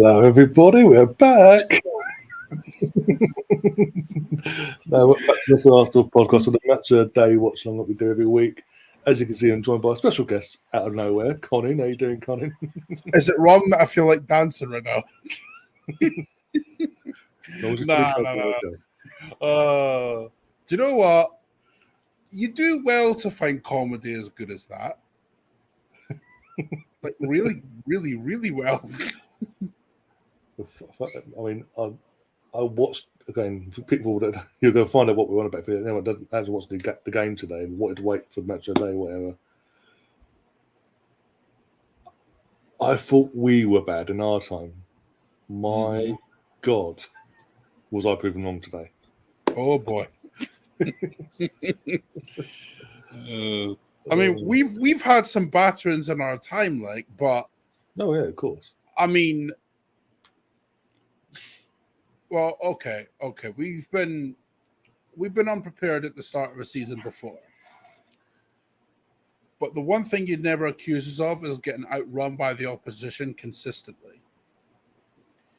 Hello, everybody. We're back. Now, we're back to this Arsenal podcast on the match day watch along that we do every week. As you can see, I'm joined by a special guest out of nowhere, Colin. How you doing, Colin? Is it wrong that I feel like dancing right now? Nah. Do you know what? You do well to find comedy as good as that. Like really, really, really well. I mean, I watched again. People that you're going to find out what we want about. If anyone doesn't actually watch the game today and wanted to wait for the match of the day, whatever. I thought we were bad in our time. My God, was I proven wrong today? Oh boy. I mean, we've had some batterings in our time, but no, yeah, of course. I mean, well, okay, we've been unprepared at the start of a season before. But the one thing you'd never accuse us of is getting outrun by the opposition consistently.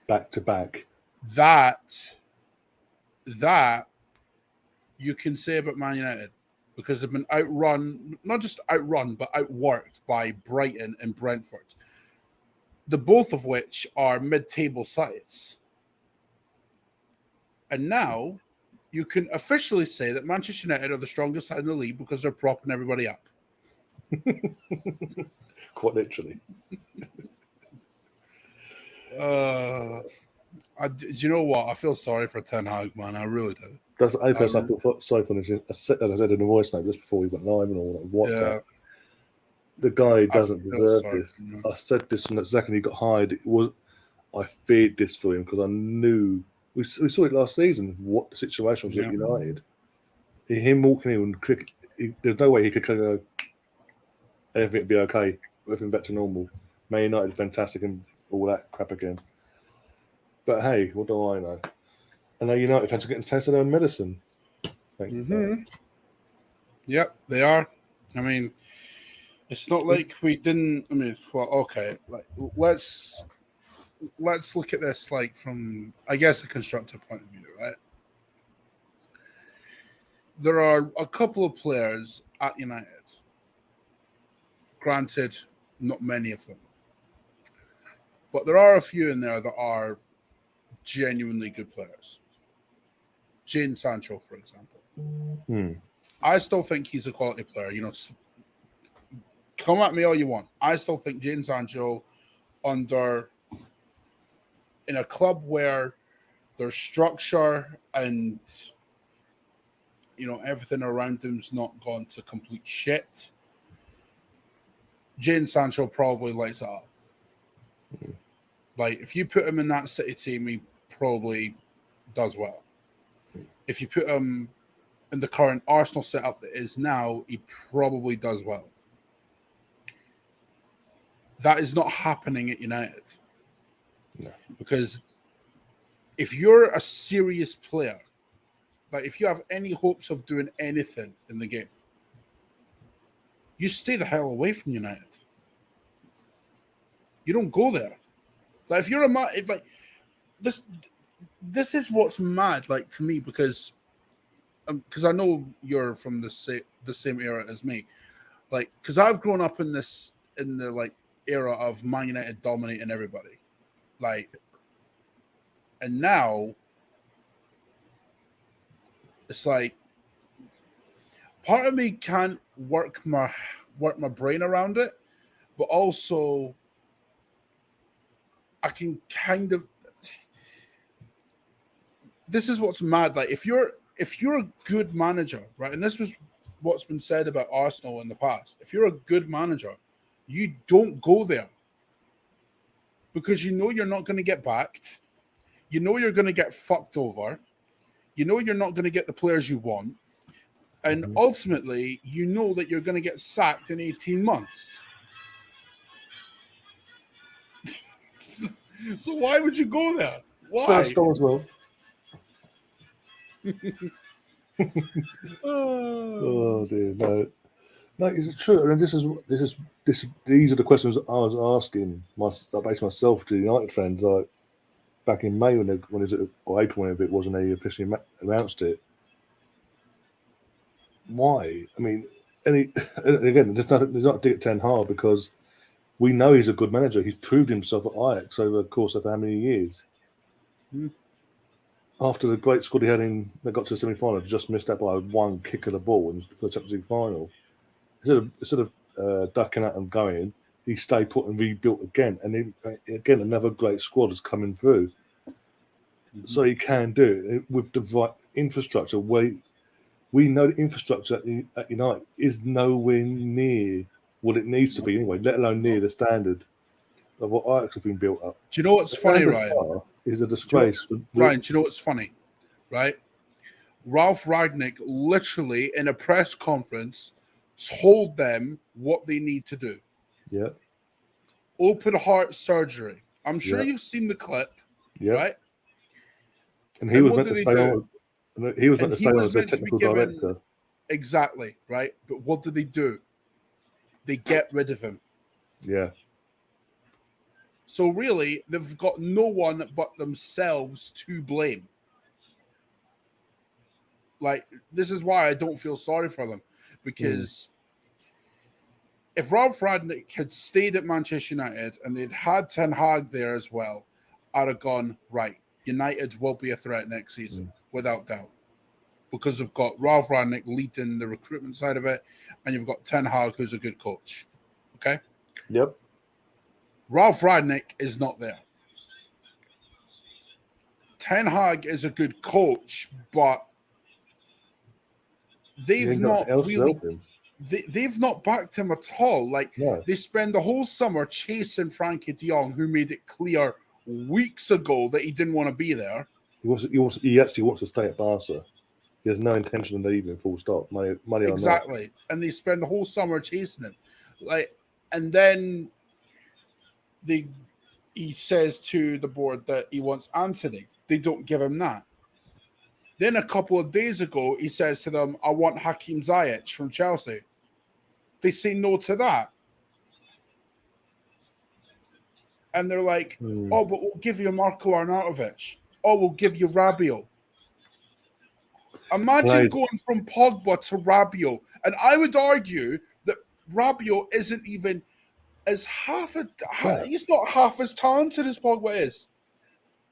Back to back. That you can say about Man United because they've been outrun, not just outrun, but outworked by Brighton and Brentford. The both of which are mid-table sides. And now you can officially say that Manchester United are the strongest side in the league because they're propping everybody up. Quite literally. Do you know what? I feel sorry for Ten Hag, man. I really do. That's the only person I feel sorry for. This, I said in the voice note just before we went live and all that. WhatsApp. Yeah. The guy doesn't deserve this. I said this from the second he got hired. I feared this for him because I knew we saw it last season. What the situation was at United. Him walking in and click. There's no way he could go. Everything would be okay. Everything back to normal. Man United fantastic and all that crap again. But hey, what do I know? And now United fans are getting tested their own medicine. Thank you. Yep, they are. I mean, it's not like we didn't. I mean, well, okay. Like, let's look at this from, I guess, a constructive point of view, right? There are a couple of players at United. Granted, not many of them, but there are a few in there that are genuinely good players. Jadon Sancho, for example. I still think he's a quality player. You know, come at me all you want. I still think Jadon Sancho, in a club where there's structure and everything around him's not gone to complete shit. Jadon Sancho probably lights it up. Like, if you put him in that City team, he probably does well. If you put him in the current Arsenal setup that is now, he probably does well. That is not happening at United. No. Because if you're a serious player, like if you have any hopes of doing anything in the game, you stay the hell away from United. You don't go there. Like, if you're this is what's mad, to me, because I know you're from the same era as me, because I've grown up in the era of Man United dominating everybody, and now it's part of me can't work my brain around it, but also I can kind of. This is what's mad. If you're a good manager, right? And this was what's been said about Arsenal in the past. If you're a good manager, you don't go there because you know you're not going to get backed. You know you're going to get fucked over. You know you're not going to get the players you want. And ultimately, you know that you're going to get sacked in 18 months. So why would you go there? Why? First goal as well. Oh dear, no. No, it's true, and these are the questions I was asking myself to United fans, like back in May when is it, or April, whenever it was, when they officially announced it. Why? I mean, and again, there's not dig at Ten Hag, because we know he's a good manager. He's proved himself at Ajax over the course of how many years. After the great squad he had they got to the semi-final, just missed out by one kick of the ball for the Champions League final. Instead of ducking out and going, he stayed put and rebuilt again. And again, another great squad is coming through. So he can do it with the right infrastructure. We know the infrastructure at United is nowhere near what it needs to be anyway, let alone near the standard of what Ajax have been built up. Do you know what's funny, Ryan? Is a disgrace. Ryan, do you know what's funny? Right? Ralph Ragnick literally in a press conference told them what they need to do. Yeah. Open heart surgery. I'm sure you've seen the clip. Yeah. Right? And he was meant to stay on. He was meant to stay on as a technical director. Exactly, right? But what do? They get rid of him. Yeah. So really, they've got no one but themselves to blame. Like, this is why I don't feel sorry for them. Because if Ralph Ragnick had stayed at Manchester United and they'd had Ten Hag there as well, I'd have gone, right, United will be a threat next season, without doubt. Because we've got Ralph Ragnick leading the recruitment side of it, and you've got Ten Hag, who's a good coach. Okay? Yep. Ralph Ragnick is not there. Ten Hag is a good coach, but they've not really... They've not backed him at all. Like, they spend the whole summer chasing Frankie de Jong, who made it clear weeks ago that he didn't want to be there. He actually wants to stay at Barca. He has no intention of leaving, full stop. Money exactly. And they spend the whole summer chasing him. Like, and then he says to the board that he wants Anthony. They don't give him that. Then a couple of days ago, he says to them, I want Hakim Ziyech from Chelsea. They say no to that. And they're like, oh, but we'll give you Marco Arnautovic. Oh, we'll give you Rabiot. Imagine going from Pogba to Rabiot. And I would argue that Rabiot isn't even as he's not half as talented as Pogba is.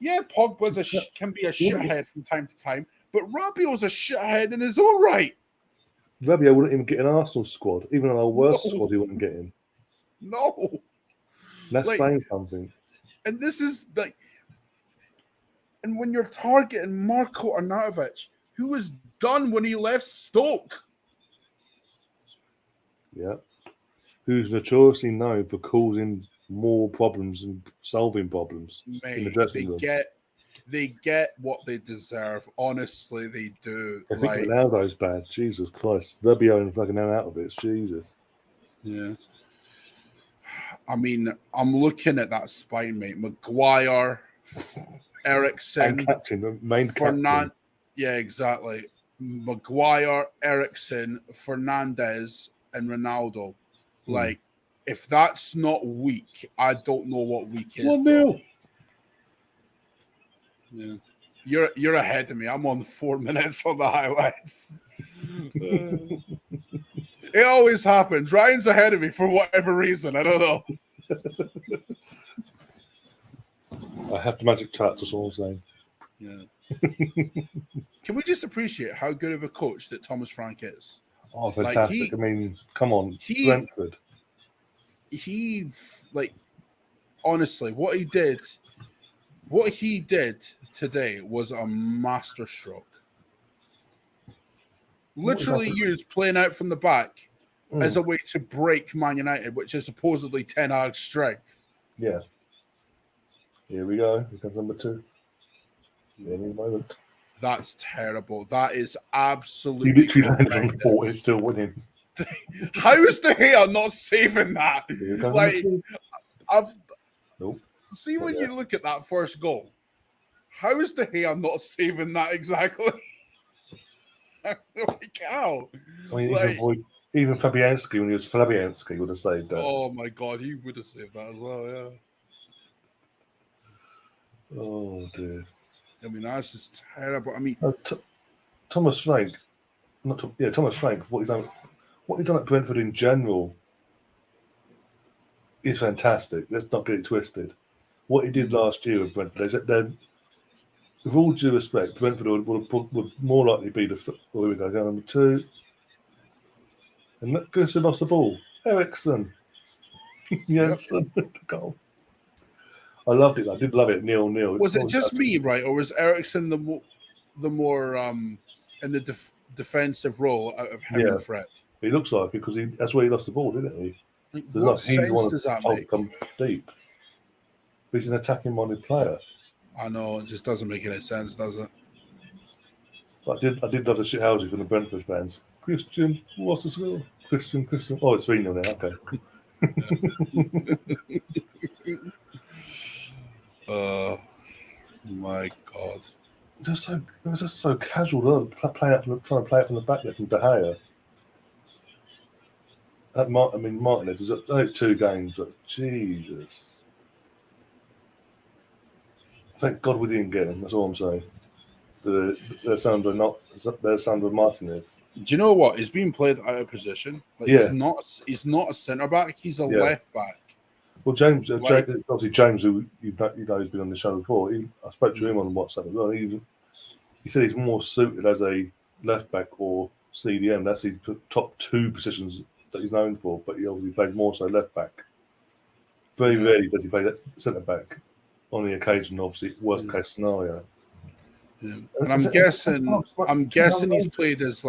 Yeah, Pogba can be a shithead from time to time, but Rabiot's a shithead in his own right. Rabiot wouldn't even get an Arsenal squad. Even on our worst squad, he wouldn't get in. No. That's saying something. And this is like... And when you're targeting Marco Arnautovic, who was done when he left Stoke. Yeah. Who's notoriously known for causing more problems and solving problems in the dressing room. They get what they deserve. Honestly, they do. I think Ronaldo's bad. Jesus Christ. Rabiot and fucking out of it. Jesus. Yeah. I mean, I'm looking at that spine, mate. Maguire, Eriksen, main captain. Yeah, exactly. Maguire, Eriksen, Fernandes, and Ronaldo. Like, if that's not weak, I don't know what weak is. 1-0. Yeah. You're ahead of me. I'm on 4 minutes on the highlights. It always happens. Ryan's ahead of me for whatever reason. I don't know. I have the magic touch, that's all I'm saying. Yeah. Can we just appreciate how good of a coach that Thomas Frank is? Oh, fantastic. I mean, come on. Brentford. Honestly, what he did today was a masterstroke. Literally used playing out from the back as a way to break Man United, which is supposedly Ten Hag's strength. Yeah. Here we go. Here comes number 2. Any moment. That's terrible. That is absolutely... He literally landed on the ball and it's still winning. How is De Gea not saving that? Like, see when you look at that first goal, how is De Gea not saving that exactly? Like, how? I mean, Even Fabianski, when he was Fabianski, would have saved that. Oh my God, he would have saved that as well. Yeah. Oh dear. I mean, that's just terrible. I mean, Thomas Frank, Thomas Frank. What he's done at Brentford in general is fantastic. Let's not get it twisted. What he did last year with Brentford, with all due respect, Brentford would more likely be the. Oh, here we go, number 2. And look, who lost the ball? Ericsson. Jensen with the goal. I loved it. I did love it. 0-0. Was it just me, right, or was Ericsson the more in the defensive role out of him and Fred? He looks like it because that's where he lost the ball, didn't he? So what sense does that make? Come deep. But he's an attacking-minded player. I know, it just doesn't make any sense, does it? But I did love the shithousery from the Brentford fans. Christian, what's the score? Christian. Oh, it's 3-0 now. Okay. My God. It was just so casual, trying to play it from the back there from De Gea. Martinez was only 2 games, but Jesus. Thank God we didn't get him. That's all I'm saying. Their son with Martinez. Do you know what? He's being played out of position. He's not a centre back. He's a left back. Well, James, obviously James, who he's been on the show before. I spoke to him on WhatsApp as well. He said he's more suited as a left back or CDM. That's his top 2 positions that he's known for. But he obviously played more so left back. Very rarely does he play that centre back. On the occasion, obviously, worst case scenario. Yeah. And I'm guessing he's played as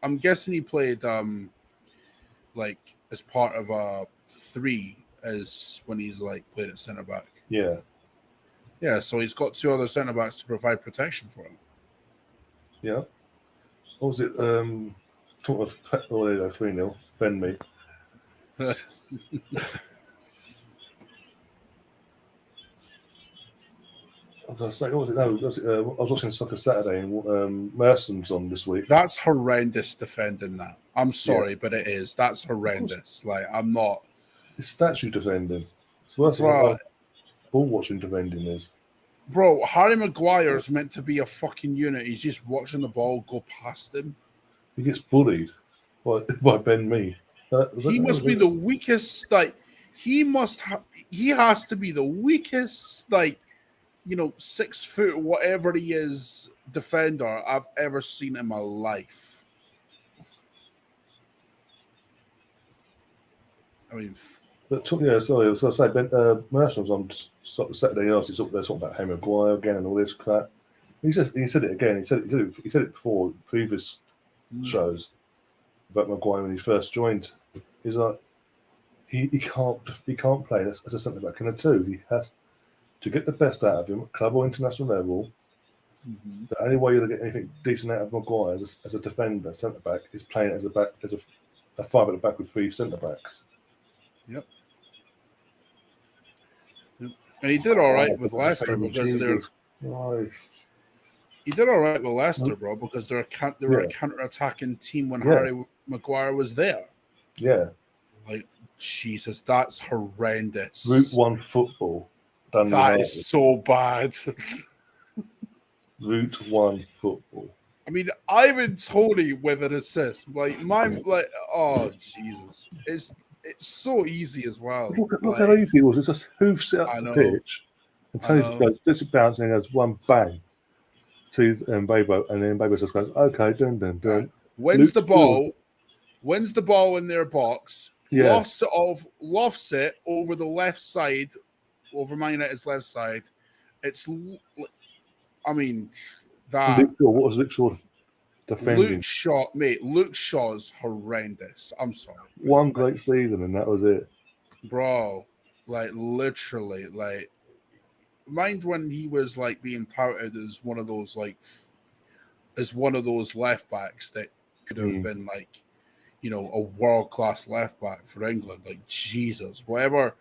I'm guessing he played as part of a 3 as when he's played at centre back. Yeah. Yeah, so he's got 2 other centre backs to provide protection for him. Yeah. What was it? Talking of 3-0, Ben me. I was going to say, what was it? No, I was watching Soccer Saturday and Merson's on this week. That's horrendous defending that. I'm sorry, but it is. That's horrendous. I'm not. It's statue defending. It's worse than what ball watching defending is. Bro, Harry Maguire is meant to be a fucking unit. He's just watching the ball go past him. He gets bullied by Ben Mee. He must be the weakest. He has to be the weakest. 6 foot, whatever he is, defender I've ever seen in my life. I mean, sorry. I was going to say, Merson was on Saturday night. They're talking about Harry Maguire again and all this crap. He said it again. He said it before previous shows about Maguire when he first joined. He's like, he can't play as a centre back in a 2. He has to get the best out of him at club or international level. Mm-hmm. The only way you're going to get anything decent out of Maguire as a defender, centre back, is playing as a 5 at the back with 3 centre backs. Yep. And he did all right with Leicester because he did all right with Leicester, bro, because they were a counter-attacking team when Harry Maguire was there. Yeah. Jesus, that's horrendous. Route 1 football. That is so bad. Route 1 football. I mean, Ivan Toney with an assist. Oh Jesus. It's so easy as well. Look how easy it was. It's just hoofs it up the pitch. And Tony just goes, this is bouncing, and there's one bang to Mbabo, and then Mbabo just goes, okay, dun. Right. Wins the ball in their box, lofts it over the left side, over Man United's left side. What was Luke Shaw defending? Luke Shaw's horrendous. I'm sorry. One great season, and that was it. Bro, literally, mind when he was being touted as one of those left backs that could have been a world-class left back for England. Jesus, whatever.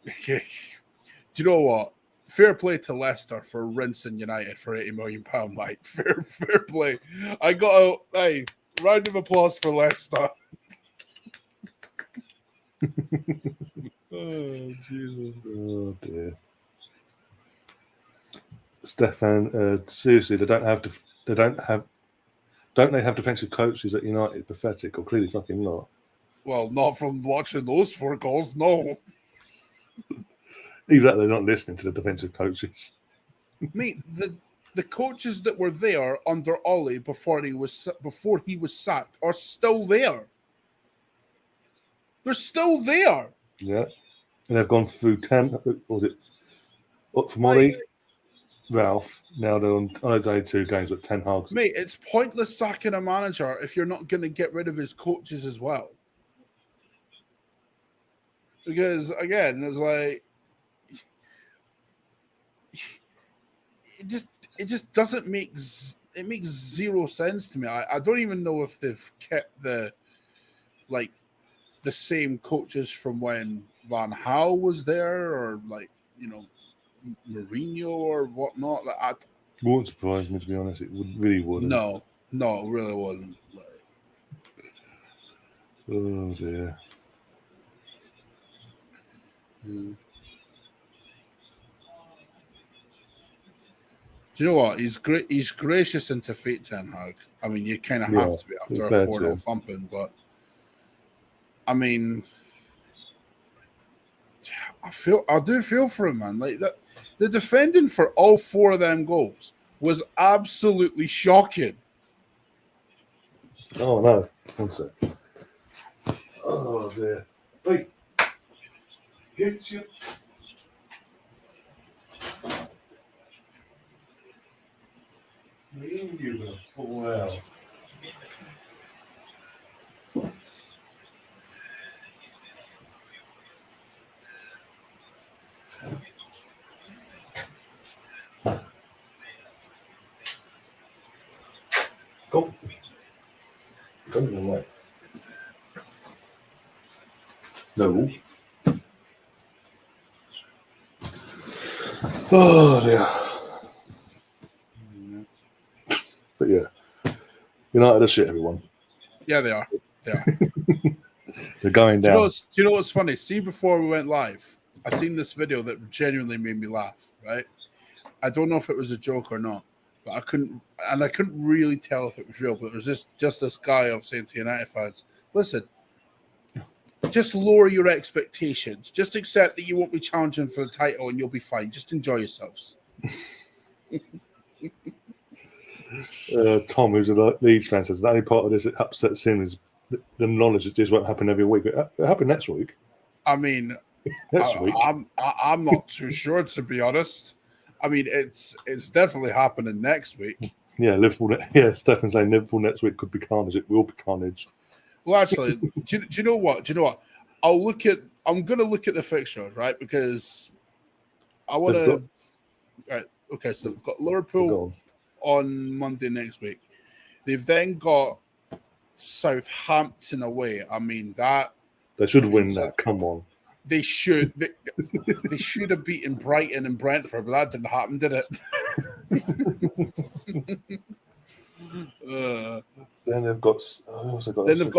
Do you know what? Fair play to Leicester for rinsing United for £80 million. Fair play. I got a round of applause for Leicester. Oh Jesus! Oh dear. Stefan, seriously, don't they have defensive coaches at United? Pathetic, or clearly fucking not. Well, not from watching those 4 goals, no. Either that, they're not listening to the defensive coaches. Mate, the coaches that were there under Ollie before he was sacked are still there. They're still there. Yeah, and they've gone through 10. What was it? Up from Ollie, Ralph. Now they're on. I know it's only 2 games, but 10 Hag. Mate, it's pointless sacking a manager if you're not going to get rid of his coaches as well. Because again, it's like it just doesn't make it makes zero sense to me. I don't even know if they've kept the same coaches from when Van Gaal was there, or Mourinho or whatnot. Wouldn't surprise me, to be honest. It really wouldn't. No, it really wouldn't. Oh dear. Do you know what? He's great. He's gracious into fate, Ten Hag. I mean, you kind of have to be after a 4-0 thumping, but I mean, I do feel for him, man. Like that, the defending for all 4 of them goals was absolutely shocking. Oh no! One sec. Oh dear. Wait. Get you. Me and you will fall out. Go. Go the way. No. Oh dear. But yeah, United are shit, everyone. Yeah, they are. They are. They're going down. Do you know what's funny? See, before we went live, I seen this video that genuinely made me laugh. Right? I don't know if it was a joke or not, but I couldn't really tell if it was real. But it was just this guy of saying to United fans, "Listen, just lower your expectations. Just accept that you won't be challenging for the title, and you'll be fine. Just enjoy yourselves." Tom, who's a Leeds fan, says the only part of this that upsets him is the knowledge that this won't happen every week. It'll happen next week. I mean, next week. I'm not too sure, to be honest. I mean, it's definitely happening next week. Yeah, Liverpool. Yeah, Stefan's saying Liverpool next week could be carnage. It will be carnage. Well, actually, do you know what? I'm going to look at the fixtures, right? Because I want to. Right. Okay, so they've got Liverpool on Monday next week. They've then got Southampton away. I mean, that they should win that. Come on. They should. They should have beaten Brighton and Brentford, but that didn't happen, did it? Then they've got. They've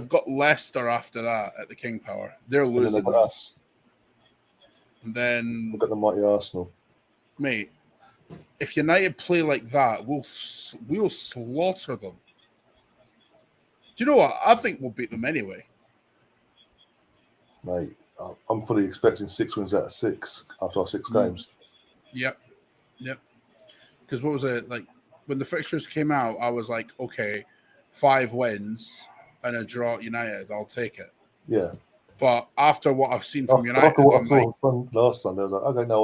got Leicester after that at the King Power. They're losing. And then us. And then we've got the mighty Arsenal. Mate, if United play like that, we'll slaughter them. Do you know what? I think we'll beat them anyway. Mate, I'm fully expecting 6 wins out of 6 after our 6 games. Yep. Because what was it like when the fixtures came out? I was like, okay, 5 wins and a draw at United, I'll take it. Yeah. But after what I've seen from United, after what I saw last Sunday, I was like, okay, no, I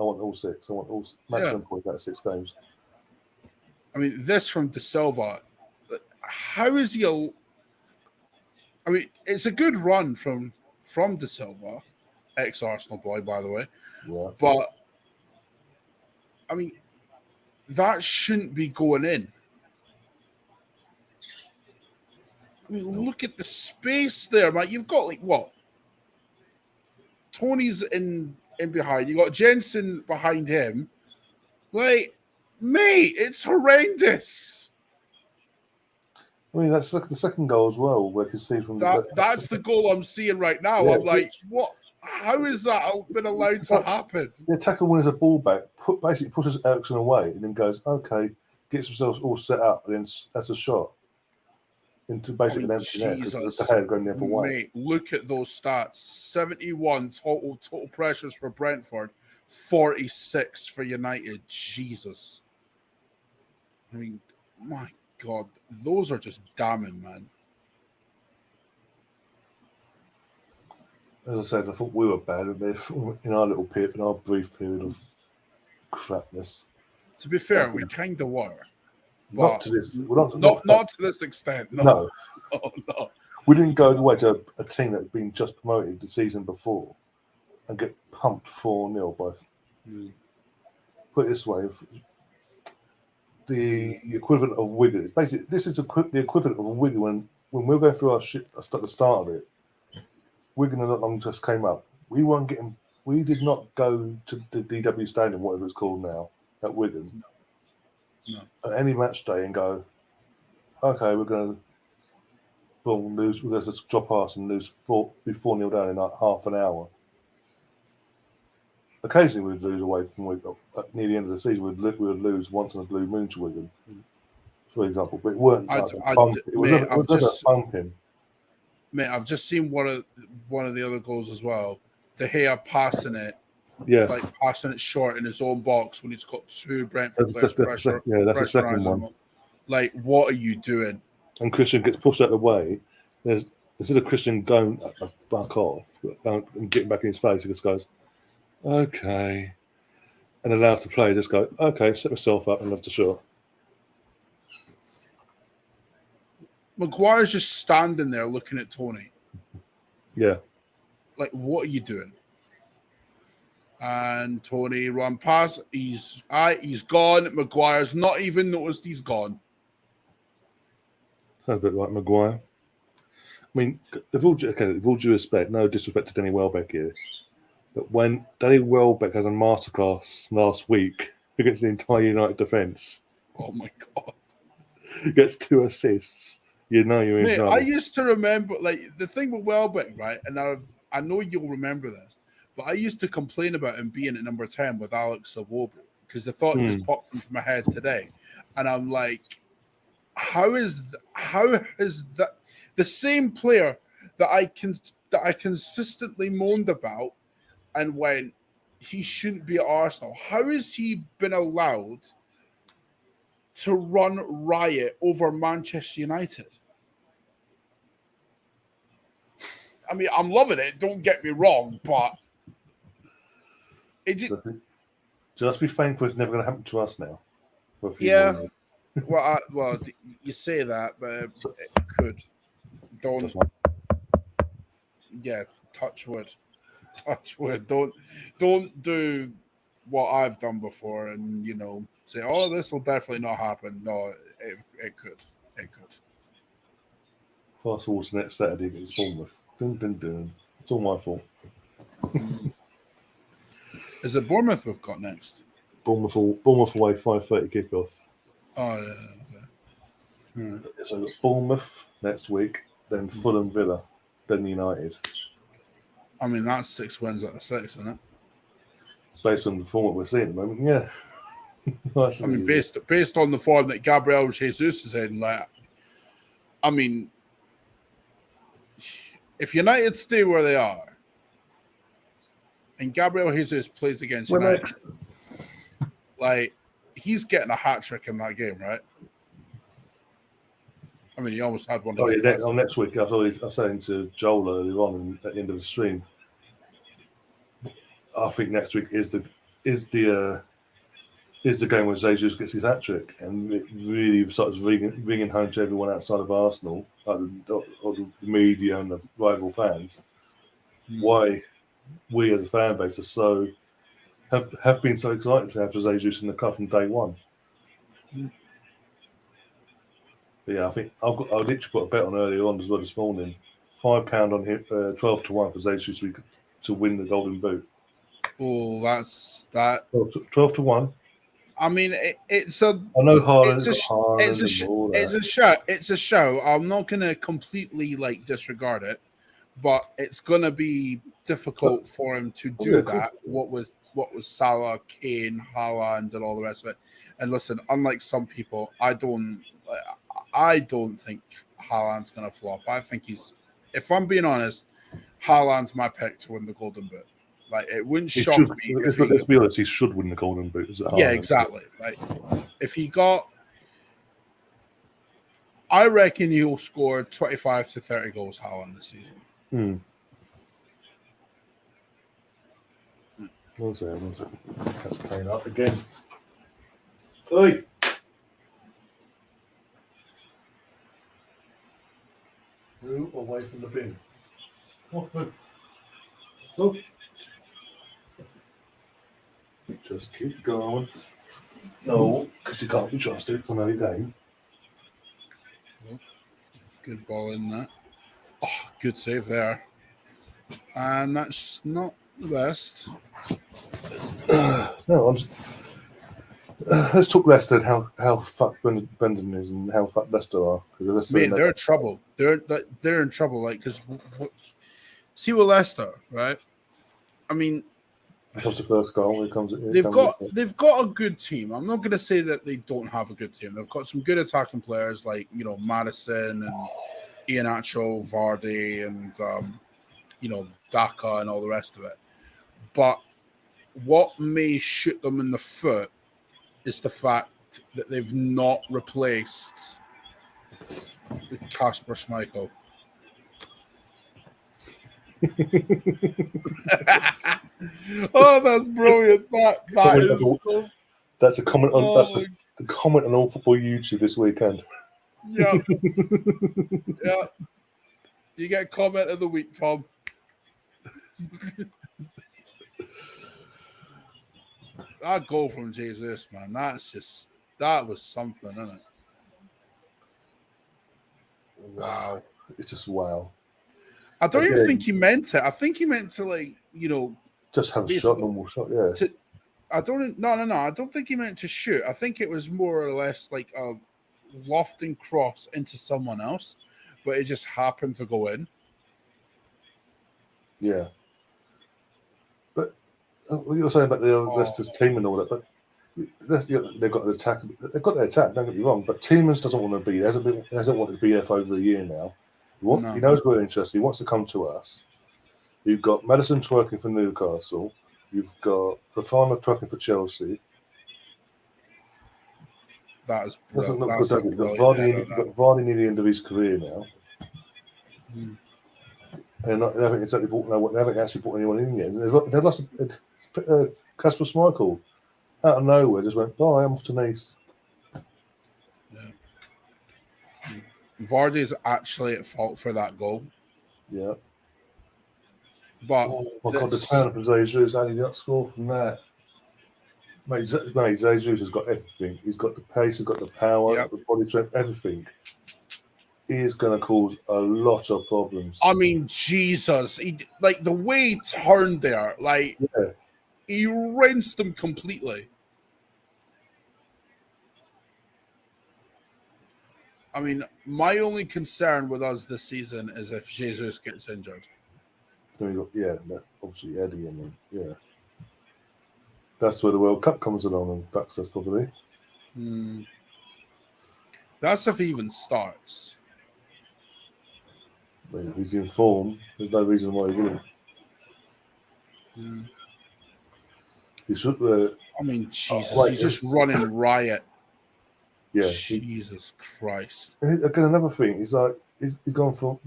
want all 6. I want all maximum points out of 6 games. I mean, this from De Silva. How is he? I mean, it's a good run from De Silva, ex-Arsenal boy, by the way. Yeah. But I mean, that shouldn't be going in. I mean, look at the space there, man. You've got like what? Tony's in behind. You got Jensen behind him. Like, mate, it's horrendous. I mean, that's the second goal as well, where you can see from that's the goal I'm seeing right now. Yeah, I'm like, what? How is that been allowed to happen? The attacker wins a ball back, basically pushes Ericsson away, and then goes, okay, gets himself all set up, and then that's a shot into basically an empty net because the hair going the other way. Mate, look at those stats: 71 total pressures for Brentford, 46 for United. Jesus, I mean, my God, those are just damning, man. As I said, I thought we were bad in our little in our brief period of crapness. To be fair, we kind of were. Not to this. Not to this extent. No. No. We didn't go away to a team that had been just promoted the season before and get pumped 4-0 by. Put it this way, the equivalent of Wigan. Basically, this is the equivalent of Wigan when we were going through our shit at the start of it. Wigan and Long just came up. We did not go to the DW Stadium, whatever it's called now, at Wigan. No. At any match day and go, okay, we're going to lose. We're going to drop past and lose 4-0 down in like half an hour. Occasionally, we'd lose away from near the end of the season. We would lose once in a blue moon to Wigan, for example. But it weren't. It was bumping. Mate, I've just seen one of the other goals as well. De Gea passing it. Yeah, like passing it short in his own box when he's got two Brentford players pressure. That's the second one. Like, what are you doing? And Christian gets pushed out of the way. Instead of Christian going back off and getting back in his face, he just goes, okay, and allows the player just go, okay, set myself up and love the shot. Maguire's just standing there looking at Tony. Yeah. Like, what are you doing? And Tony run past. He's gone. Maguire's not even noticed he's gone. Sounds a bit like Maguire. I mean, with all due respect, no disrespect to Danny Welbeck here, but when Danny Welbeck has a masterclass last week against the entire United defence, oh my God, gets 2 assists. You know you're in trouble. I used to remember, like, the thing with Welbeck, right? And I know you'll remember this, but I used to complain about him being at number 10 with Alex Iwobi because the thought just popped into my head today, and I'm like, how is that the same player that I consistently moaned about and went, he shouldn't be at Arsenal? How has he been allowed to run riot over Manchester United? I mean, I'm loving it. Don't get me wrong, but just be thankful it's never going to happen to us now. Yeah. Well, you say that, but it could. Don't. Yeah, touch wood. Touch wood. Don't do what I've done before, and say, "Oh, this will definitely not happen." No, it could. It could. Fast forward to next Saturday against Bournemouth. Dun, dun, dun. It's all my fault. Is it Bournemouth we've got next? Bournemouth away 5:30 kickoff. Oh yeah. Okay. Right. So we've got Bournemouth next week, then Fulham, Villa, then United. I mean, that's 6 wins out of 6, isn't it? Based on the form that we're seeing at the moment, yeah. Nice. I mean, based on the form that Gabriel Jesus is in, like, I mean, if United stay where they are, and Gabriel Jesus plays against United, like, he's getting a hat trick in that game, right? I mean, he almost had one. Next week, I was saying to Joel earlier on at the end of the stream, I think next week is the game where Jesus gets his hat trick, and it really starts ringing home to everyone outside of Arsenal, like the media and the rival fans, why we as a fan base are have been so excited to have Jesus in the club from day one. But yeah, I think I literally put a bet on earlier on as well this morning. £5 on him, 12 to 1 for Jesus to win the Golden Boot. Oh, that's that. 12 to 1. I mean, it's a. I know Haaland's It's got Haaland and all that. It's a show. I'm not gonna completely like disregard it, but it's gonna be difficult for him to do that. What was Salah, Kane, Haaland, and all the rest of it. And listen, unlike some people, I don't think Haaland's gonna flop. I think he's, if I'm being honest, Haaland's my pick to win the Golden Boot. Like, it wouldn't shock me. Let's be honest, he should win the Golden Boot. Yeah, exactly. Like, if he got, I reckon he'll score 25 to 30 goals, Haaland, this season. One second. That's playing up again. Oi! Move away from the bin. Move. Move. Just keep going. No, because you can't be trusted. It's another game. Good ball in that. Oh, good save there. And that's not the best. No, let's talk Leicester and how fucked Brendan is and how fucked Leicester are. Mate, they're in trouble. They're in trouble. Like, because see with Leicester, right? I mean, comes the first goal. They've got a good team. I'm not going to say that they don't have a good team. They've got some good attacking players like, Madison and Iheanacho, Vardy, and Daka and all the rest of it. But what may shoot them in the foot is the fact that they've not replaced Kasper Schmeichel. Oh, that's brilliant! That's a comment on that's the comment on All Football YouTube this weekend. Yeah, yeah. You get comment of the week, Tom. That goal from Jesus, man. That was something, isn't it? Wow. It's just wow. I don't even think he meant it. I think he meant to, just have a shot, normal shot, yeah. I don't think he meant to shoot. I think it was more or less like a lofting cross into someone else, but it just happened to go in. Yeah. But what you were saying about the Leicester's team and all that, but they've got an attack. They've got their attack, don't get me wrong, but Tielemans doesn't want to be there. He hasn't wanted to be there for over a year now. He knows we're interested. He wants to come to us. You've got Madison twerking for Newcastle. You've got Fofana twerking for Chelsea. That is doesn't look good, does it? Vardy near the end of his career now. They haven't actually brought anyone in yet. They've lost Kasper Schmeichel out of nowhere. Just went, bye, I'm off to Nice. Yeah. Vardy is actually at fault for that goal. Yeah. But my God, the turn of Jesus, how did he not score from that? Mate, Jesus has got everything. He's got the pace, he's got the power, the body strength, everything. He is going to cause a lot of problems. I mean, Jesus, the way he turned there, he rinsed him completely. I mean, my only concern with us this season is if Jesus gets injured. Obviously Eddie, yeah. That's where the World Cup comes along and fucks us probably. That's if he even starts. If he's in form, there's no reason why he wouldn't. He should. I mean, Jesus, he's just running riot. Yeah. Jesus Christ. And again, another thing, he's gone from,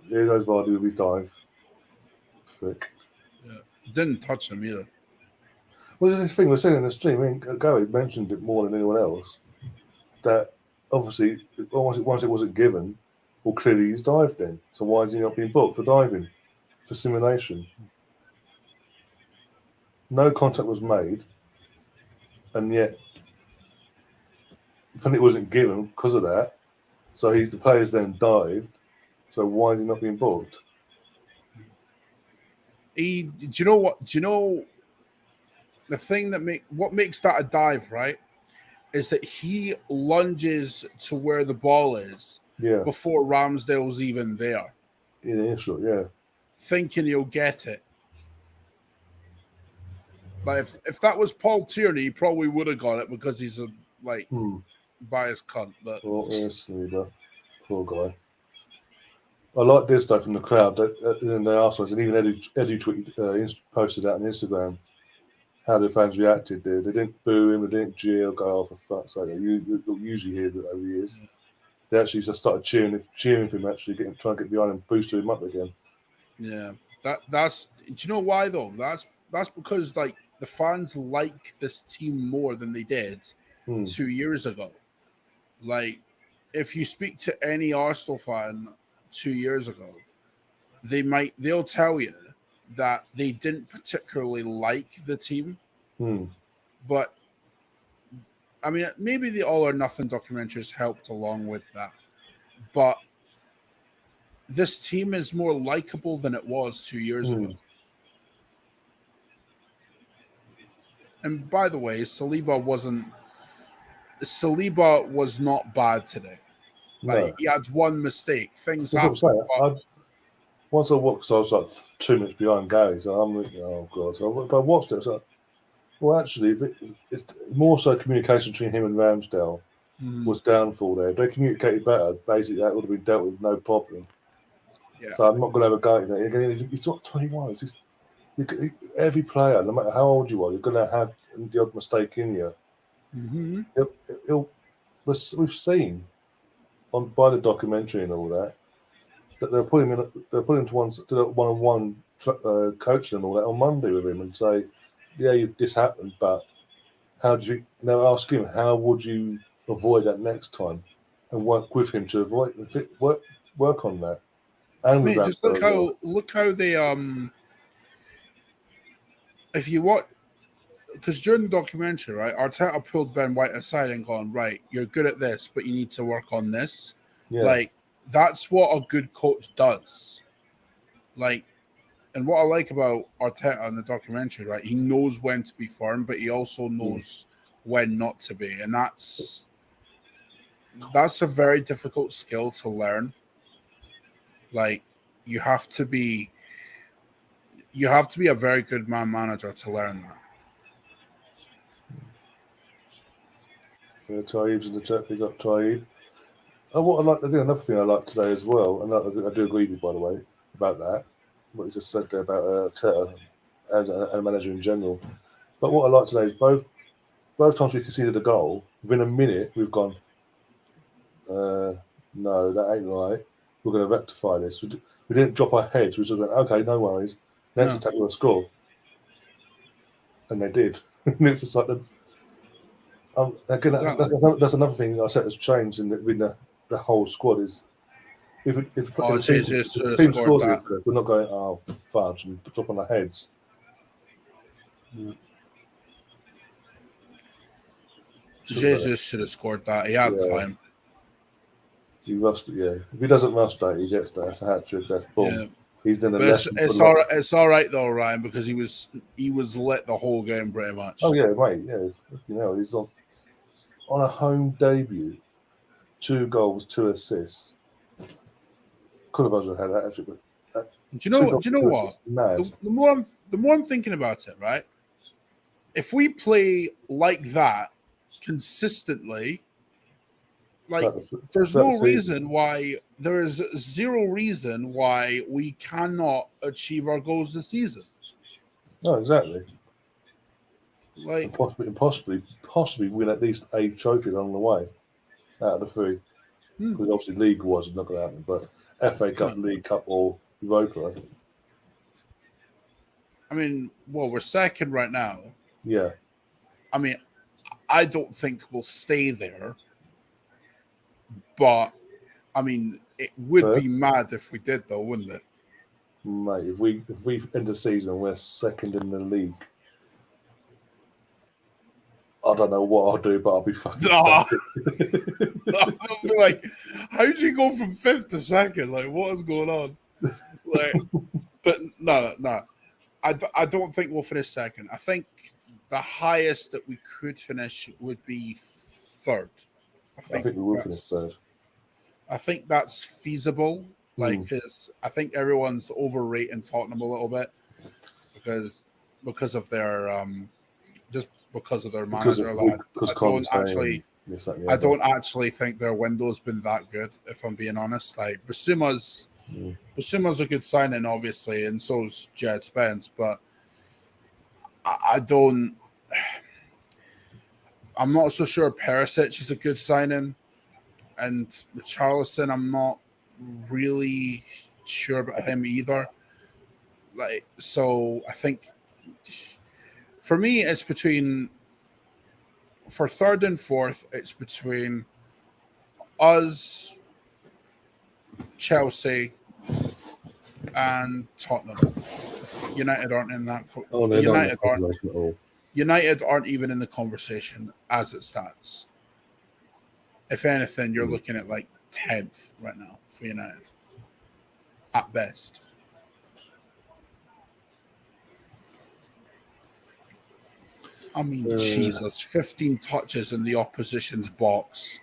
here goes Vardy with his dive. Frick. Yeah. Didn't touch him either. Well, this thing we're saying in the stream, Gary mentioned it more than anyone else, that obviously, once it wasn't given, well, clearly he's dived then. So why is he not being booked for diving? For simulation? No contact was made, and yet it wasn't given because of that. So the players then dived. So why is he not being booked? Do you know what? Do you know the thing that what makes that a dive, right, is that he lunges to where the ball is before Ramsdale's even there. In initial, yeah. Thinking he'll get it. Like if that was Paul Tierney, he probably would have got it because he's a biased cunt. But honestly, but poor guy. I like this stuff from the crowd. And they asked us, and even Eddie tweeted, posted out on Instagram how the fans reacted. They didn't boo him, they didn't jeer, go, "Oh, for fuck's sake!" You usually hear that over years. Yeah. They actually just started cheering for him, actually trying to get behind him, boosting him up again. Yeah, that's. Do you know why though? That's because like the fans like this team more than they did 2 years ago. Like, if you speak to any Arsenal fan 2 years ago, they'll tell you that they didn't particularly like the team. But I mean, maybe the All or Nothing documentaries helped along with that. But this team is more likable than it was 2 years ago. And by the way, Saliba was not bad today. Like, he had one mistake. Things happen. Once I watched, I was like 2 minutes behind Gary, so I'm like, oh god. So I watched it. So, well, actually, it's more so communication between him and Ramsdale was downfall there. If they communicated better, basically that would have been dealt with no problem. Yeah. So I'm not going to have a go at it. Again, he's not 21. Every player, no matter how old you are, you're going to have the odd mistake in you. We've seen by the documentary and all that they're putting him to one-on-one coaching and all that on Monday with him and say, yeah, this happened, but how did you? Now ask him, how would you avoid that next time, and work with him to avoid work on that. And just look how they if you watch, because during the documentary, right, Arteta pulled Ben White aside and gone, right, you're good at this, but you need to work on this. Yeah. Like, that's what a good coach does. Like, and what I like about Arteta in the documentary, right, he knows when to be firm, but he also knows when not to be. And that's a very difficult skill to learn. Like, you have to be a very good man manager to learn that. Yeah, Taib's in the chat. Big up, Taib. Another thing I like today as well, and I do agree with you, by the way, about that. What you just said there about Arteta and a manager in general. But what I like today is both times we conceded a goal, within a minute we've gone, no, that ain't right. We're going to rectify this. We didn't drop our heads. We just went, okay, no worries. Next attack we'll score. And they did. It's just like again, exactly. That's another thing I said has changed in the whole squad is if the team scores it, we're not going, oh, fudge, and drop on our heads. Yeah. Jesus should have scored that. He had time. He rushed it, yeah. If he doesn't rush that, he gets that. That's a hat trick. That's boom. Yeah. He's done a lesson. It's all right though, Ryan, because he was lit the whole game pretty much. Oh yeah, mate. Yeah, he's on a home debut, 2 goals, 2 assists. Could have also had that actually, but do you know what? The more I'm thinking about it, right? If we play like that consistently, like there's zero reason why we cannot achieve our goals this season. No, exactly. Like, and possibly win at least a trophy along the way out of the 3. Because obviously League was not going to happen, but FA Cup, League Cup, or Europa. I mean, well, we're second right now. Yeah. I mean, I don't think we'll stay there, but I mean, it would be mad if we did, though, wouldn't it? Mate, if we end the season and we're second in the league, I don't know what I'll do, but I'll be fucking I'll be like, how did you go from 5th to 2nd? Like, what is going on? Like, but no. I don't think we'll finish 2nd. I think the highest that we could finish would be third. I think we will finish third. I think that's feasible. Like, because I think everyone's overrating Tottenham a little bit because of their just because of their manager. I don't actually think their window's been that good. If I'm being honest, like Basuma's a good signing, obviously, and so's Jed Spence, but I don't. I'm not so sure Perisic is a good signing, and Richarlison, I'm not really sure about him either. Like, so I think for me, it's between for third and fourth, it's between us, Chelsea, and Tottenham. United aren't in that. United aren't even in the conversation as it stands. If anything, you're looking at like 10th right now for United, at best. I mean, Jesus, 15 touches in the opposition's box.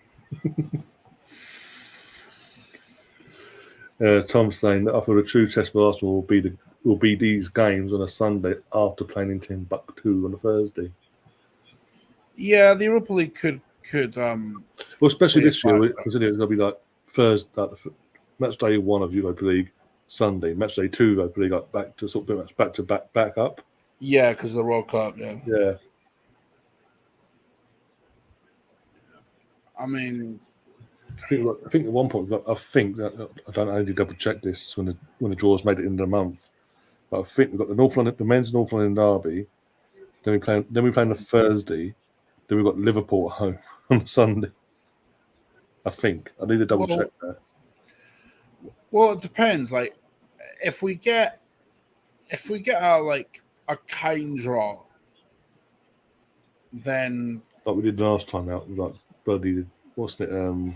Tom's saying that I thought a true test for Arsenal will be these games on a Sunday after playing in Timbuktu on a Thursday. Yeah, the Europa League could well, especially this year, considering it's going to be like Thursday, match day 1 of Europa League, Sunday, match day 2 of Europa League, like back to sort of back up. Yeah, because of the World Cup. Yeah. I mean, I think at one point, I need to double check this when the draws made it in the month. But I think we've got the men's North London derby. Then we play on the Thursday. Then we've got Liverpool at home on Sunday. I think I need to double check that. Well, it depends. Like, if we get a kind draw, then like we did last time out, like bloody wasn't it?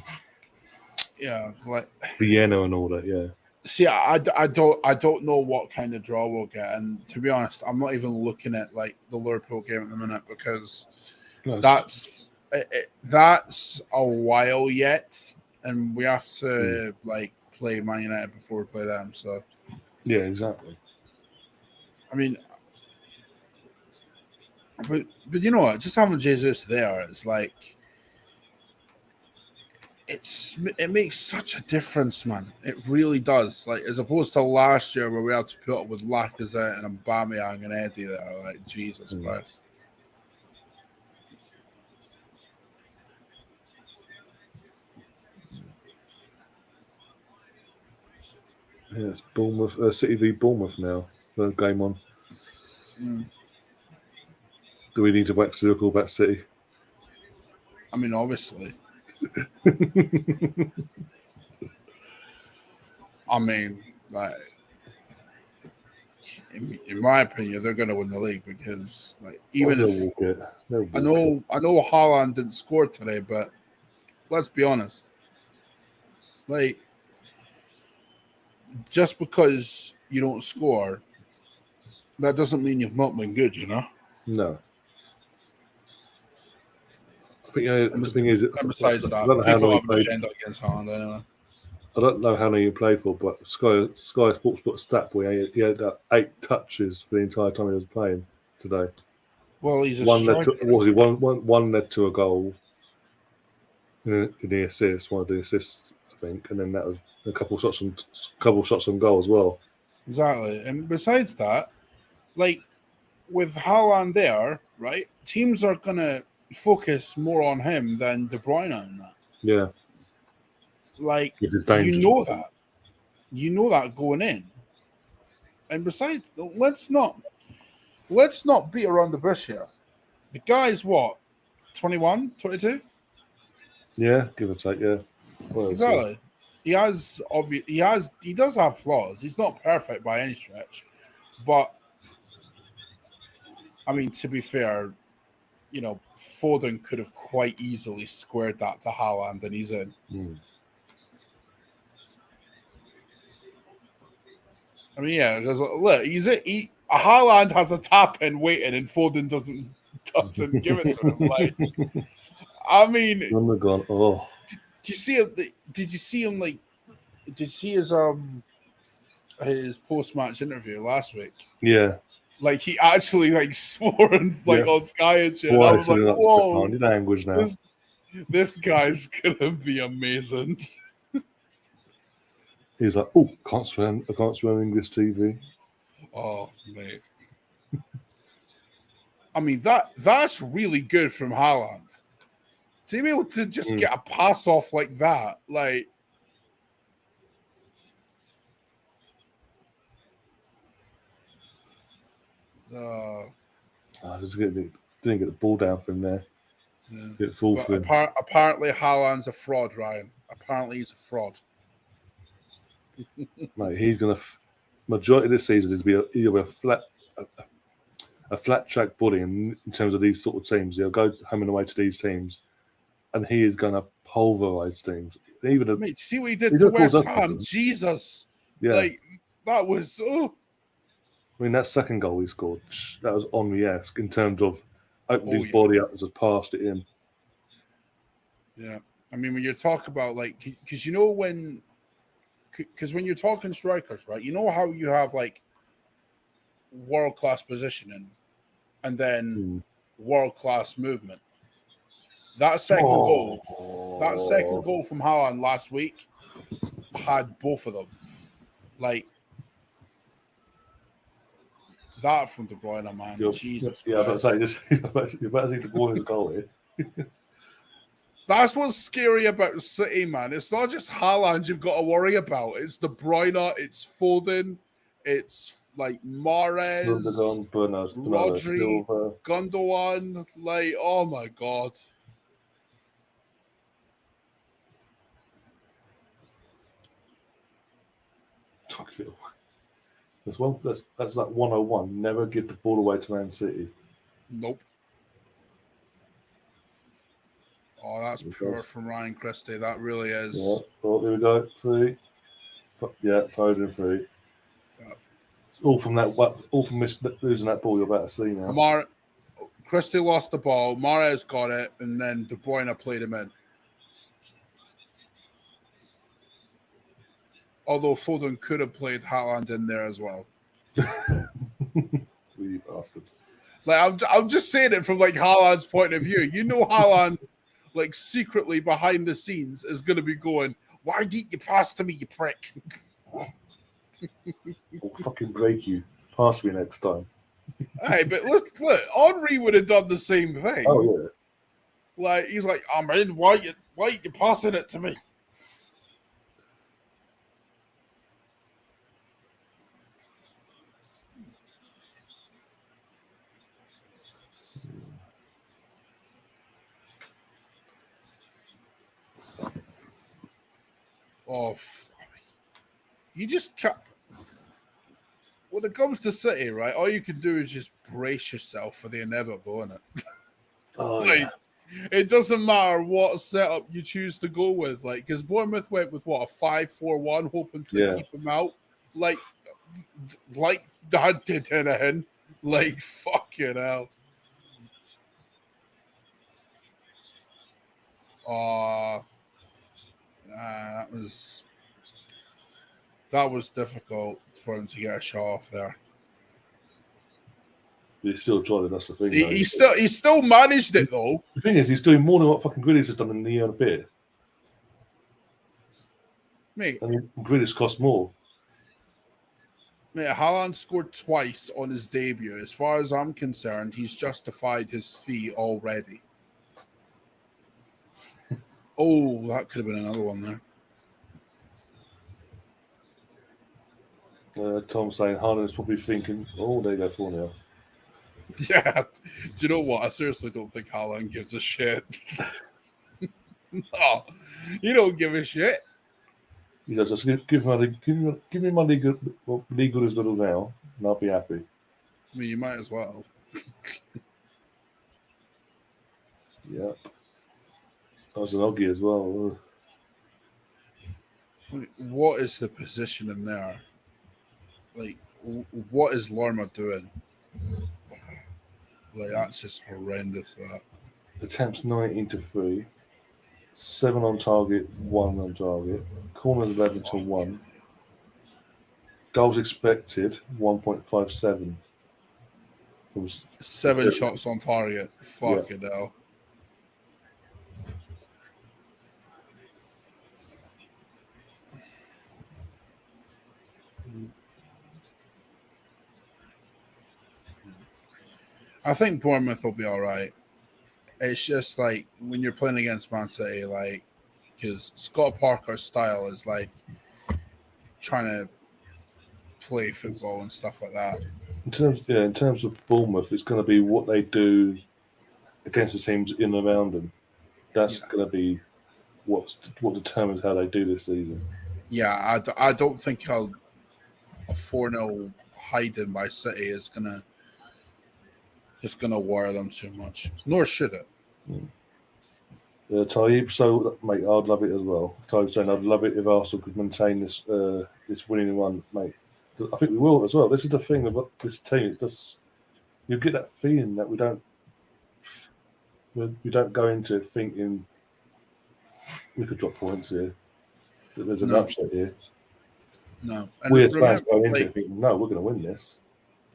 Yeah, like Vienna and all that. Yeah. See, I don't know what kind of draw we'll get, and to be honest, I'm not even looking at like the Liverpool game at the minute because that's a while yet, and we have to like play Man United before we play them. So yeah, exactly. I mean, but you know what? Just having Jesus there, it's like it makes such a difference, man. It really does. Like, as opposed to last year where we had to put up with Lacazette and Aubameyang and Eddie there. Like, Jesus Christ. Yeah, it's Bournemouth, City v Bournemouth now. Third game on. Do we need to wax lyrical about City? I mean, obviously. I mean, like, in my opinion, they're going to win the league because, like, even I know Haaland didn't score today, but let's be honest, like, just because you don't score, that doesn't mean you've not been good, you know? No. I think the thing is, besides that, people have an agenda against Haaland anyway. I don't know how many you played for, but Sky Sports put a stat where he had 8 touches for the entire time he was playing today. Well, he's one led to a goal in the assist, one of the assists, I think, and then that was a couple shots on goal as well. Exactly, and besides that, like with Haaland there, right? Teams are gonna focus more on him than De Bruyne on that. Yeah. Like, you know that going in. And besides, let's not beat around the bush here. The guy's what, 21, 22? Yeah, give or take, yeah. Well, exactly. He does have flaws. He's not perfect by any stretch. But I mean, to be fair, you know, Foden could have quite easily squared that to Haaland, and he's in. I mean, yeah, look, Haaland has a tap in waiting, and Foden doesn't doesn't give it to him. Like, I mean, oh, did you see it? Did you see him? Like, did you see his post-match interview last week? Yeah. Like, he actually like swore and like on Sky and shit. Well, I was like, whoa, language now. This guy's gonna be amazing. He's like, oh, I can't swear English TV. Oh, mate. I mean, that's really good from Haaland. To be able to just get a pass off like that, like. Didn't get the ball down from there. Yeah. Get full for him. Apparently, Haaland's a fraud, Ryan. Apparently, he's a fraud. Mate, he's gonna. Majority of this season is either a flat track body in terms of these sort of teams. He'll go home and away to these teams, and he is going to pulverize teams. Mate, see what he did to West Ham? Jesus, like that was. Oh. I mean, that second goal he scored, that was Henry-esque in terms of opening his body up and just passed it in. Yeah, I mean, when you talk about like, because you know when you're talking strikers, right? You know how you have like world-class positioning and then world-class movement. That second goal from Haaland last week had both of them. Like that from De Bruyne, man. Jesus Christ. Yeah, I was about to say, you're about to see the ball in the goal here. That's what's scary about City, man. It's not just Haaland you've got to worry about. It's De Bruyne, it's Foden, it's like Mahrez, Rodri, Gundogan. Like, oh my God. Tocqueville. That's like 101. Never give the ball away to Man City. Nope. Oh, that's pure from Ryan Christie. That really is. Yeah. Oh, here we go. 3. Yeah, Foden 3. Yeah. It's all from losing that ball you're about to see now. Christie lost the ball. Mahrez got it, and then De Bruyne played him in. Although Foden could have played Haaland in there as well. You bastard. Like I'm just saying it from like Haaland's point of view. You know Haaland, like secretly behind the scenes, is going to be going, "Why didn't you pass to me, you prick?" I'll fucking break you. Pass me next time. Hey, but look, Henry would have done the same thing. Oh yeah. Like he's like, "I'm in. Why are you passing it to me?" You just can't. When it comes to City, right, all you can do is just brace yourself for the inevitable, innit? Oh, like, it doesn't matter what setup you choose to go with, like, because Bournemouth went with what, a 5-4-1, hoping to keep him out, like that did anything, like fucking hell. That was difficult for him to get a shot off there. He still tried it. That's the thing. He still managed it though. The thing is, he's doing more than what fucking Grealish has done in the year and a bit. Mate, I mean, Grealish cost more. Mate, Haaland scored twice on his debut. As far as I'm concerned, he's justified his fee already. Oh, that could have been another one there. Tom saying Haaland's probably thinking, oh, there you go, 4-0. Yeah. Do you know what? I seriously don't think Haaland gives a shit. No, he don't give a shit. He does. Just give me my legal as little now, and I'll be happy. I mean, you might as well. Yeah. That was an Oggy as well. What is the position in there? Like, what is Lorma doing? Like, that's just horrendous. That attempts 19-3, 7 on target, 1 on target, corners 11-1, goals expected 1.57 from 7 shots on target. Fucking hell. I think Bournemouth will be all right. It's just like when you're playing against Man City, like, because Scott Parker's style is like trying to play football and stuff like that. In terms of Bournemouth, it's going to be what they do against the teams in and around them. That's going to be what determines how they do this season. Yeah, I don't think a 4-0 hiding by City is gonna worry them too much. Nor should it. Taib, so mate, I'd love it as well. Taib saying I'd love it if Arsenal could maintain this winning run, mate. I think we will as well. This is the thing about this team. It just you get that feeling that we don't go into it thinking we could drop points here. That there's an upset here. No, and we as fans go into it thinking, no, we're going to win this.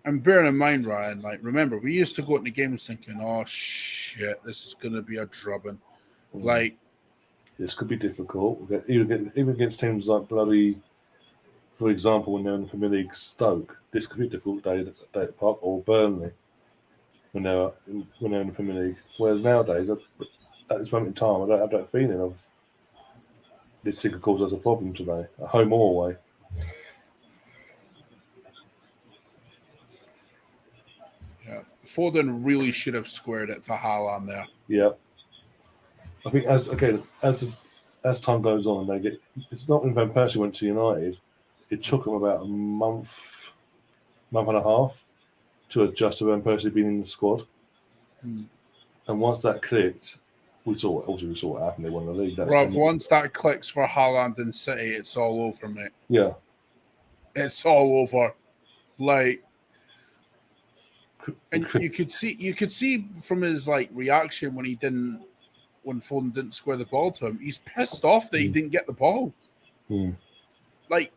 And bearing in mind, Ryan, like, remember, we used to go into games thinking, oh shit, this is going to be a drubbing. Like, this could be difficult. Even against teams like bloody, for example, when they're in the Premier League, Stoke, this could be a difficult day at the Park, or Burnley when they're in the Premier League. Whereas nowadays, at this moment in time, I don't have that feeling of this thing could cause us a problem today, at home or away. Yeah, Foden really should have squared it to Haaland there. Yeah, I think as time goes on, it's not when Van Persie went to United. It took them about a month and a half to adjust to Van Persie being in the squad. And once that clicked, we saw what happened. They won the league. Once that clicks for Haaland and City, it's all over, mate. Yeah, it's all over. Like, and you could see from his like reaction when Foden didn't square the ball to him. He's pissed off that he didn't get the ball. Like,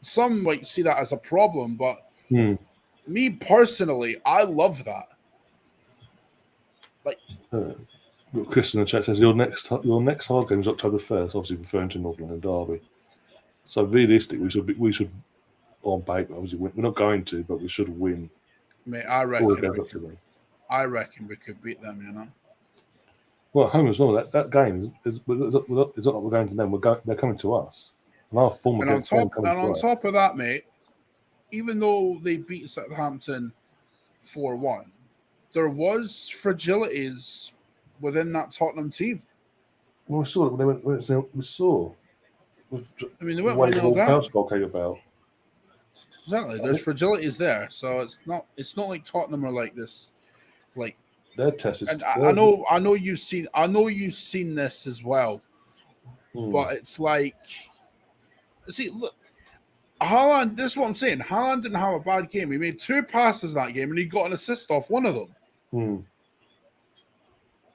some might see that as a problem, but me personally, I love that. Like, Chris in the chat says your next hard game is October 1st, obviously referring to North London derby. So realistically, we should on paper, obviously win. We're not going to, but we should win. Mate, I reckon we could beat them. You know. Well, at home as well. That game is not like we're going to them. They're coming to us. And our form on top of that, mate, even though they beat Southampton 4-1, there was fragilities within that Tottenham team. Well, we saw it. We saw. I mean, they went 1-0 down. Came about. Exactly. There's fragilities there, so it's not like Tottenham are like this, like their test is. And I know you've seen this as well, but it's like, see, look, Haaland. This is what I'm saying. Haaland didn't have a bad game. He made 2 passes that game, and he got an assist off one of them.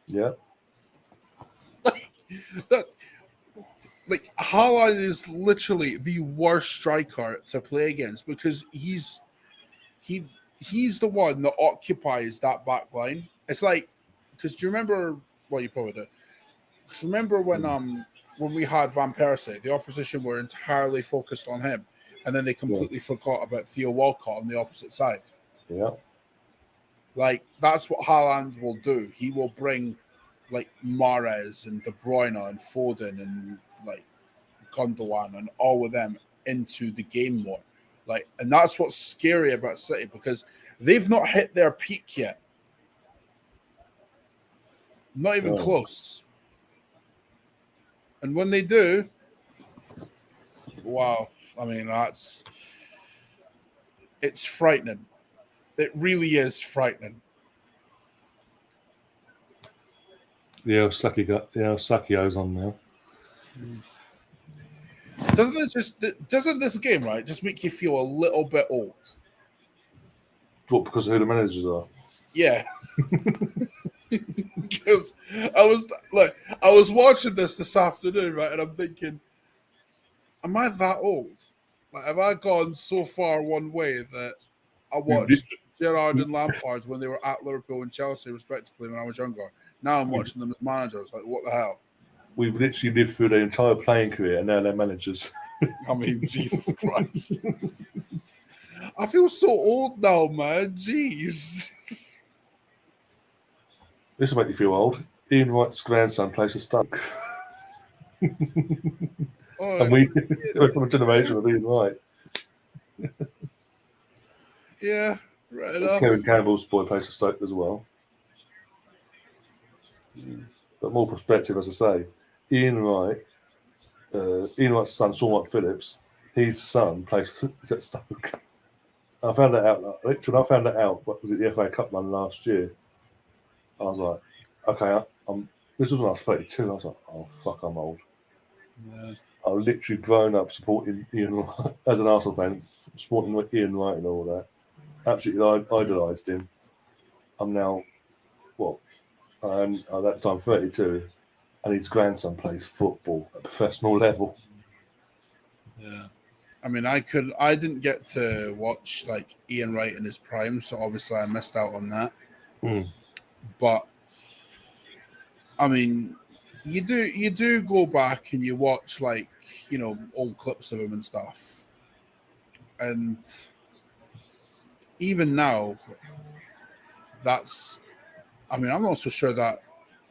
Yeah. Like Haaland is literally the worst striker to play against because he's the one that occupies that back line. It's like, because do you remember? Well, you probably do. Because remember when we had Van Persie, the opposition were entirely focused on him, and then they completely forgot about Theo Walcott on the opposite side. Yeah. Like, that's what Haaland will do. He will bring like Mahrez and De Bruyne and Foden and like Gundogan and all of them into the game more. Like, and that's what's scary about City because they've not hit their peak yet. Not even close. And when they do, wow, I mean, it's frightening. It really is frightening. Yeah, Sakio's on now. Doesn't this game, right, just make you feel a little bit old? What, because of who the managers are? Yeah. Because I was watching this afternoon, right, and I'm thinking, am I that old? Like, have I gone so far one way that I watched Gerrard and Lampard when they were at Liverpool and Chelsea, respectively, when I was younger? Now I'm watching them as managers. Like, what the hell? We've literally lived through their entire playing career, and now they're managers. I mean, Jesus Christ. I feel so old now, man. Jeez. This will make you feel old. Ian Wright's grandson plays for Stoke. And we're from a generation of Ian Wright. Yeah, right enough. Kevin Campbell's boy plays for Stoke as well. But more perspective, as I say, Ian Wright's son, Sean Wright Phillips, his son plays at Stoke. I found that out. Literally, I found that out. What was it? The FA Cup run last year. I was like, okay, this was when I was 32. I was like, oh fuck, I'm old. Yeah. I've literally grown up supporting Ian Wright as an Arsenal fan, supporting Ian Wright and all that. Absolutely idolised him. I'm now, at that time 32, and his grandson plays football at professional level. Yeah. I mean, I didn't get to watch like Ian Wright in his prime, so obviously I missed out on that. But I mean, you do go back and you watch like, you know, old clips of him and stuff. And even now, I'm not so sure that.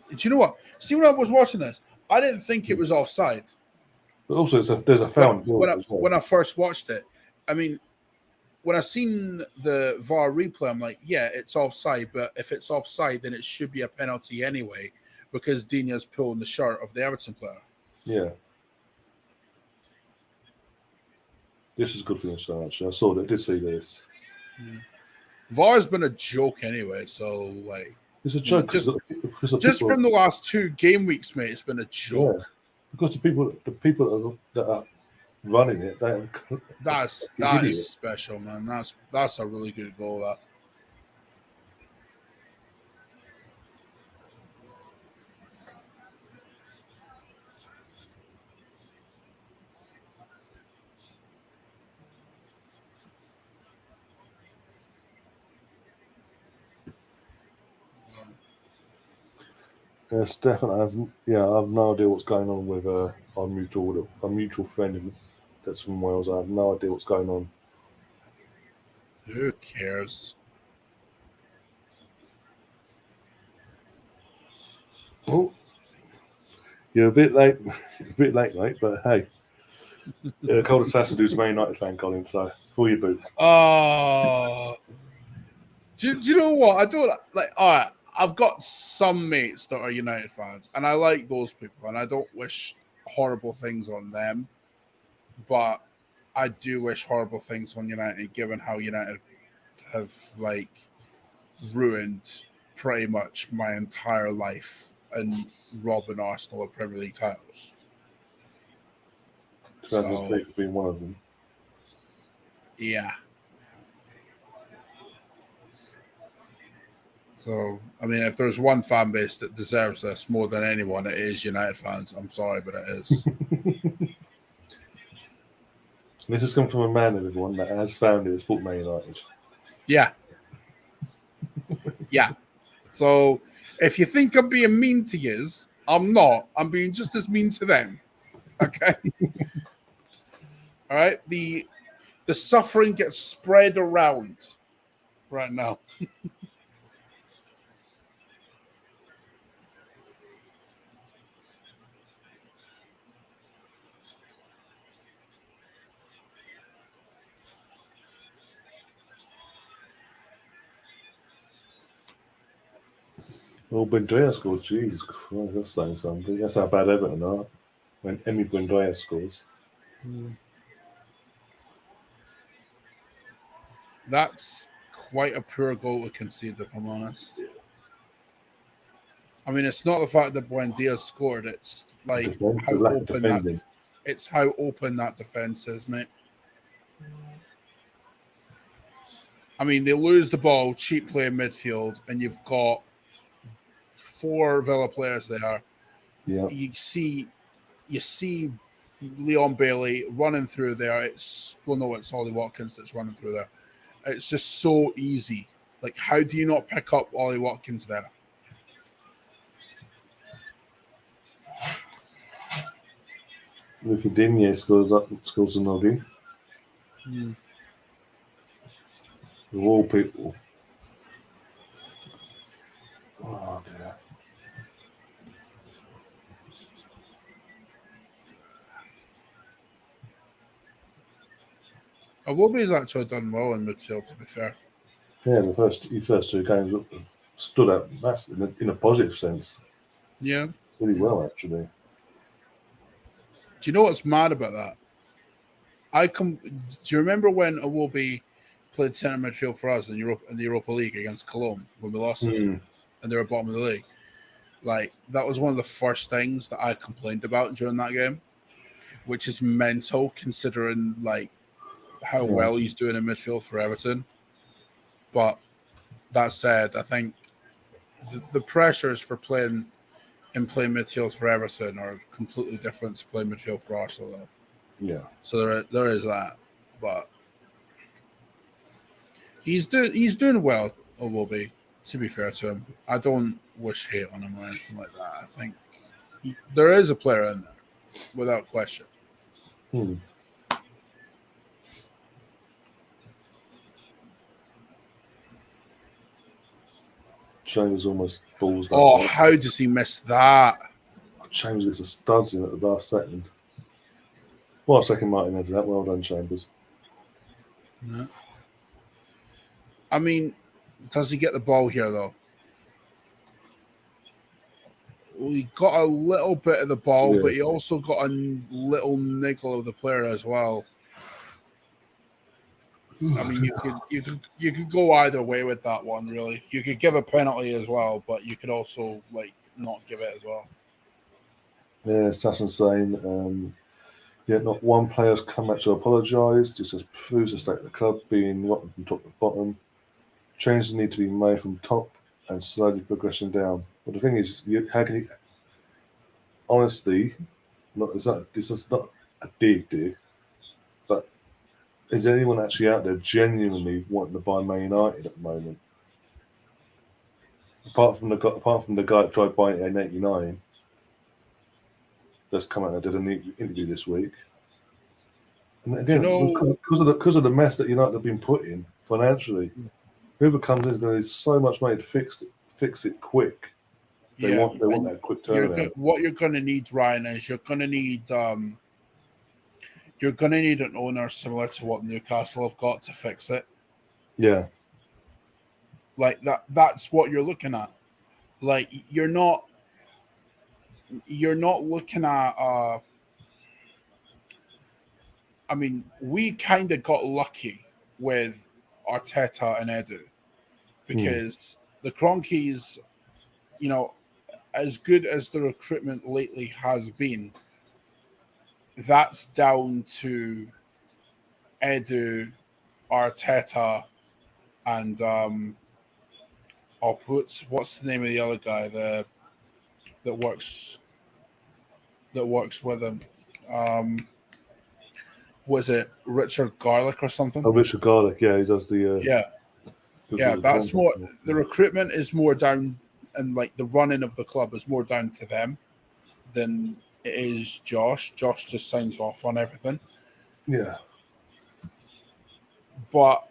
Do you know what? See, when I was watching this, I didn't think it was offside. But also, there's a foul when I first watched it. I mean, when I seen the VAR replay, I'm like, yeah, it's offside. But if it's offside, then it should be a penalty anyway, because Dina's pulling the shirt of the Everton player. Yeah. This is good for you, so actually. I saw that. I did see this. Yeah. VAR's been a joke anyway, so like it's a joke. Just from the last 2 game weeks, mate, it's been a joke. Yeah. Because the people that are running it, that is special, man. That's a really good goal. That. Stefan, I have no idea what's going on with our mutual friend that's from Wales. I have no idea what's going on. Who cares? Oh, you're a bit late, mate. But hey, Cold Assassin who's a Man United fan, Colin. So fill your boots. Do you know what? I don't like. All right, I've got some mates that are United fans, and I like those people, and I don't wish horrible things on them, but I do wish horrible things on United, given how United have like ruined pretty much my entire life and robbing Arsenal of Premier League titles. 2006 being one of them. Yeah. So, I mean, if there's one fan base that deserves this more than anyone, it is United fans. I'm sorry, but it is. This has come from a man, everyone, that has founded and support Man United. Yeah. Yeah. So, if you think I'm being mean to yous, I'm not. I'm being just as mean to them. Okay? All right? The suffering gets spread around right now. Well, Buendia scored. Jesus Christ, that's saying something. That's how bad Everton are when Emi Buendia scores. That's quite a poor goal to concede, if I'm honest. I mean, it's not the fact that Buendia scored; it's like how open that defense is, mate. I mean, they lose the ball, cheap play in midfield, and you've got 4 Villa players there. Yeah. You see Leon Bailey running through there. It's Ollie Watkins that's running through there. It's just so easy. Like, how do you not pick up Ollie Watkins there? Luca Digne scores another. Of all people. Oh dear. Iwobi's actually done well in midfield, to be fair. Yeah, the first 2 games stood out massively in a positive sense. Yeah. Really well, actually. Do you know what's mad about that? Do you remember when Iwobi played centre midfield for us in the Europa League against Cologne when we lost them and they were bottom of the league? Like, that was one of the first things that I complained about during that game, which is mental considering like how well he's doing in midfield for Everton. But that said, I think the pressures for playing midfield for Everton are completely different to playing midfield for Arsenal, though. Yeah. So there is that, but he's doing well, or will be. To be fair to him, I don't wish hate on him or anything like that. I think there is a player in there, without question. Chambers almost balls that. Oh, how does he miss that? Chambers gets a studs in at the last second. Well, second Martinez that. Well done, Chambers. No. I mean, does he get the ball here though? He got a little bit of the ball, but he also got a little niggle of the player as well. I mean, you could go either way with that one, really. You could give a penalty as well, but you could also like not give it as well. Yeah, Sasson saying, not one player's come out to apologise. Just proves the state of the club being rotten from top to bottom. Changes need to be made from top and slowly progressing down. But the thing is, how can you honestly? This is not a dig, but is anyone actually out there genuinely wanting to buy Man United at the moment? Apart from the guy that tried buying it in '89, that's come out and did an interview this week. And again, because of the mess that United have been put in financially, whoever comes in is going to need so much money to fix it quick. They want that quick turnaround. What you're going to need, Ryan, is you're going to need an owner similar to what Newcastle have got to fix it. Yeah, like that. That's what you're looking at. Like you're not looking at. I mean, we kind of got lucky with Arteta and Edu because the Cronkies, as good as the recruitment lately has been, that's down to Edu, Arteta, and what's the name of the other guy that works with him? Was it Richard Garlick or something? Oh, Richard Garlick, yeah, he does the that's more. The recruitment is more down, and like the running of the club is more down to them than it is Josh. Josh just signs off on everything. Yeah, but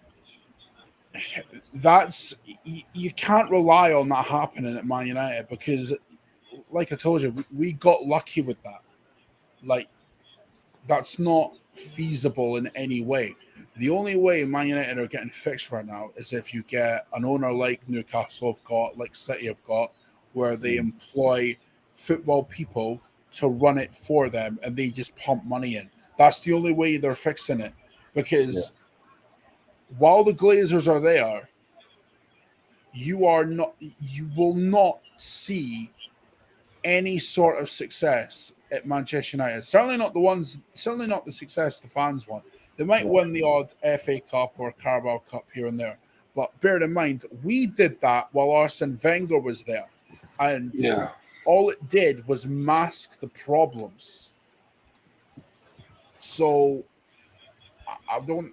that's you can't rely on that happening at Man United because, like I told you, we got lucky with that. Like, that's not feasible in any way. The only way Man United are getting fixed right now is if you get an owner like Newcastle have got, like City have got, where they employ football people to run it for them and they just pump money in. That's the only way they're fixing it. Because while the Glazers are there, you will not see any sort of success at Manchester United. Certainly not the success the fans want. They might win the odd FA Cup or Carabao Cup here and there, But bear in mind, we did that while Arsene Wenger was there. And all it did was mask the problems. So I don't.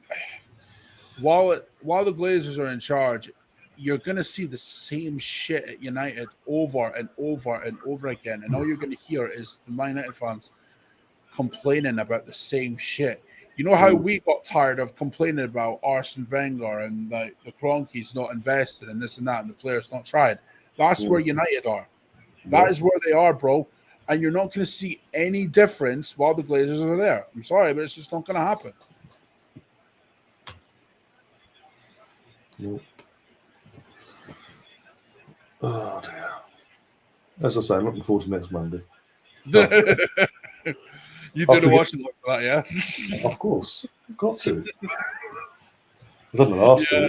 While the Glazers are in charge, you're going to see the same shit at United over and over and over again, and all you're going to hear is the Man United fans complaining about the same shit. You know how we got tired of complaining about Arsene Wenger and the Kroenke's not invested and this and that, and the players not tried. That's where United are. That is where they are, bro. And you're not going to see any difference while the Glazers are there. I'm sorry, but it's just not going to happen. Nope. Oh dear. As I say, I'm looking forward to next Monday. You did a watching look for that, yeah? Of course. Got to. I've done the last two.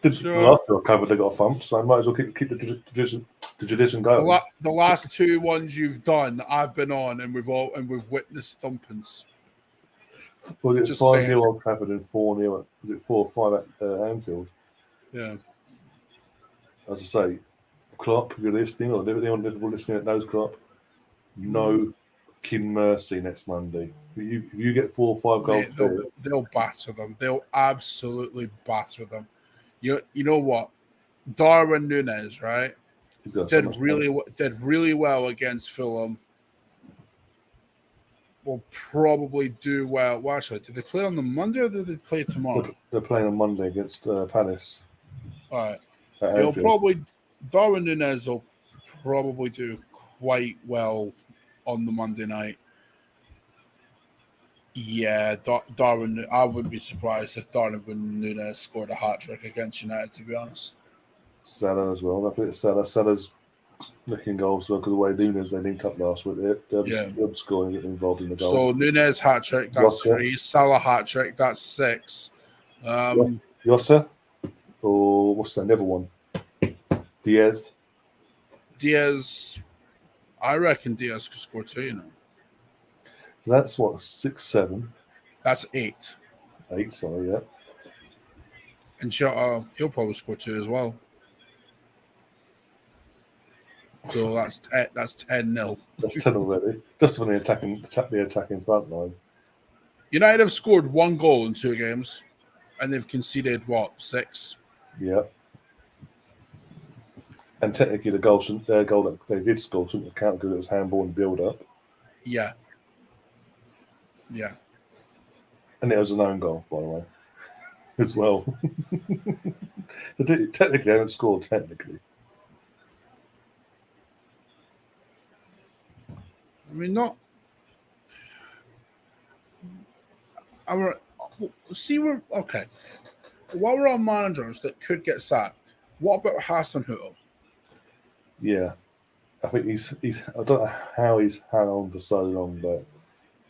The last two I covered, they got a thump, so I might as well keep the tradition going. The last two ones you've done, I've been on, and we've witnessed thumpings. Was it 5-0 on Trafford and 4-0? Was it 4 or 5 at Anfield? Yeah. As I say, Klopp, if you're listening, or anyone listening that knows Klopp, no kin mercy next Monday. If you get 4 or 5 goals, they'll batter them. They'll absolutely batter them. You know what? Darwin Núñez, right? Did really well against Fulham. Will probably do well. Well, actually, did they play on the Monday or did they play tomorrow? They're playing on Monday against Palace. All right. Darwin Núñez will probably do quite well on the Monday night. Yeah, Darwin. I wouldn't be surprised if Darwin Núñez scored a hat-trick against United, to be honest. Salah as well. I think it's Salah's nicking goals as well because the way Núñez they linked up last week. They're scoring, getting involved in the goals. So Núñez hat-trick, that's 3. Salah hat-trick, that's 6. Jota? Or what's the other one? Diaz, I reckon Diaz could score 2, you know. So that's what, 6, 7? That's 8. 8, sorry, yeah. And Jota, he'll probably score 2 as well. So that's 10-0. That's 10 already. Just on the attacking front line. United have scored 1 goal in 2 games, and they've conceded 6? Yeah. And technically, the goal that they did score shouldn't have counted because it was handball and build-up. Yeah. Yeah. And it was an own goal, by the way, as well. Technically, they haven't scored, technically. I mean, not. Okay. While we're on managers that could get sacked, what about Hasenhüttl? Yeah, I think he's. I don't know how he's hung on for so long, but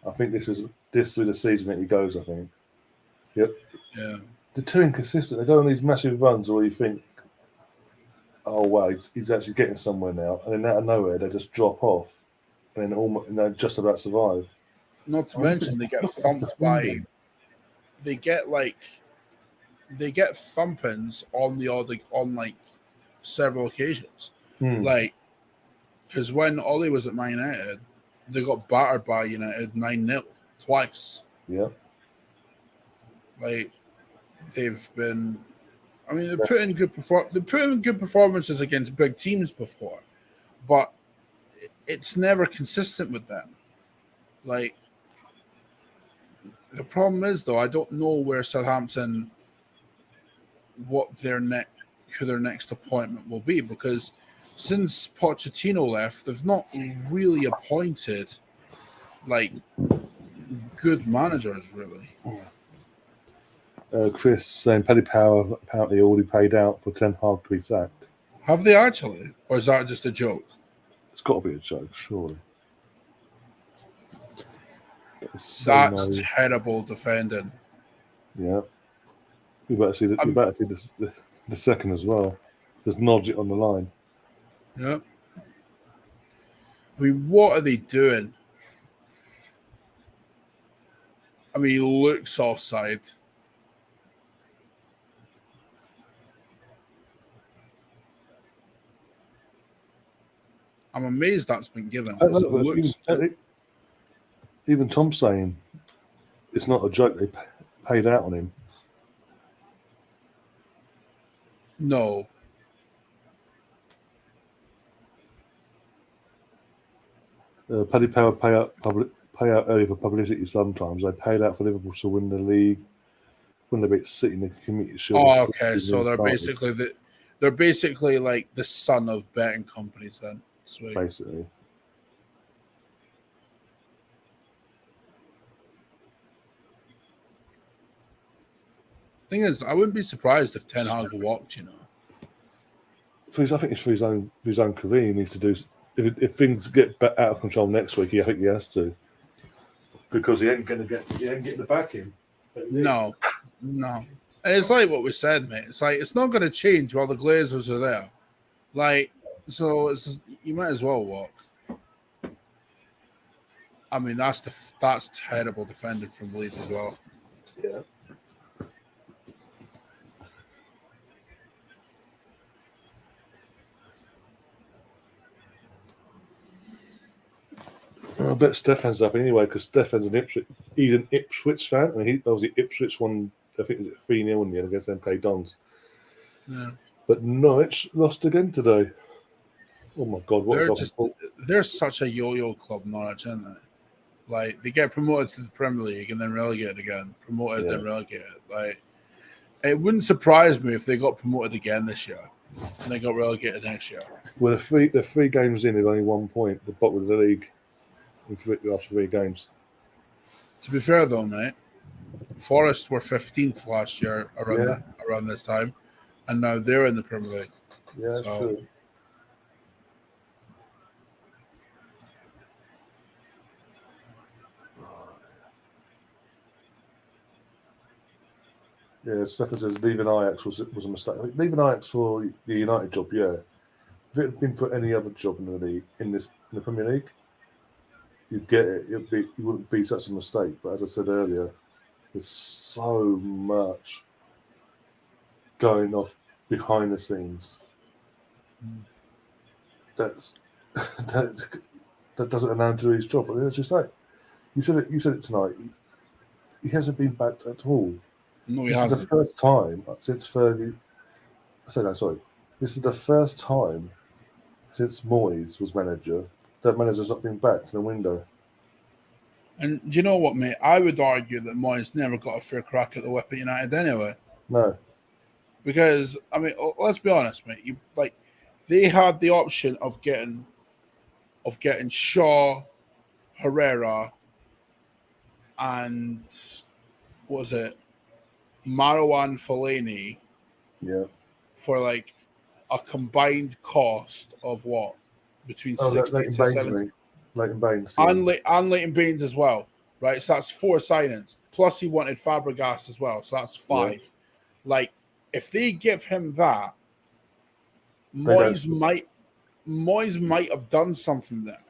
I think this is through the season that he goes. I think. Yep. Yeah. They're too inconsistent. They go on these massive runs where you think, "Oh wow, he's actually getting somewhere now," and then out of nowhere they just drop off, and then just about survive. Not to mention they get thumped by. They get thumpings on several occasions. Like, because when Ollie was at Man United, they got battered by United 9-0 twice. Yeah. Like, they've been. I mean, they're putting good performances against big teams before, but it's never consistent with them. Like, the problem is though, I don't know where Southampton, who their next appointment will be, because since Pochettino left, they've not really appointed good managers, really. Chris saying Paddy Power apparently already paid out for Ten Hag to be sacked. Have they actually? Or is that just a joke? It's got to be a joke, surely. That's terrible defending. Yeah. You better see the second as well. Just nudge it on the line. Yeah. I mean, what are they doing? I mean, he looks offside. I'm amazed that's been given. Even Tom's saying it's not a joke. They paid out on him. No. Paddy Power pay out early for publicity sometimes. They paid out for Liverpool to win the league when they beat City in the Community Shield. Oh, okay. So they're basically like the son of betting companies then. Sweet. Basically. Thing is, I wouldn't be surprised if Ten Hag walked, you know. I think it's for his own career. He needs to do. If things get out of control next week, I think he has to, because he ain't getting the backing. No. And it's like what we said, mate. It's like it's not going to change while the Glazers are there. Like, so you might as well walk. I mean, that's terrible defending from Leeds as well. Yeah. I bet Stefan's up anyway, because Stefan's he's an Ipswich fan, and he obviously Ipswich won, I think it was 3-0 in the end against MK Dons. Yeah. But Norwich lost again today. Oh my God, they're such a yo-yo club, Norwich, aren't they? Like, they get promoted to the Premier League and then relegated again, then relegated. Like, it wouldn't surprise me if they got promoted again this year and they got relegated next year. Well, they're 3 games in with only 1 point, the bottom of the league after 3 games. To be fair, though, mate, Forest were 15th last year around this time, and now they're in the Premier League. Yeah, that's true. Yeah, Stefan says leaving Ajax was a mistake. Leaving Ajax for the United job, yeah. If it had been for any other job in the league, in the Premier League, you'd get it. It wouldn't be such a mistake. But as I said earlier, there's so much going off behind the scenes. That doesn't allow him to do his job. I mean, it's just like you said it tonight. He hasn't been backed at all. No, he this hasn't. is the first time since Fergie. This is the first time since Moyes was manager that manager's not been backed in a window. And do you know what, mate? I would argue that Moyes never got a fair crack at the whip at United anyway. No. Because, I mean, let's be honest, mate. They had the option of getting Shaw, Herrera, and what was it? Marwan Fellaini, for like a combined cost of what, between 60 to 70. Leighton Baines, and Leighton Baines as well, right? So that's 4 signings. Plus he wanted Fabregas as well, so that's 5. Yeah. Like, if they give him that, Moyes might have done something there.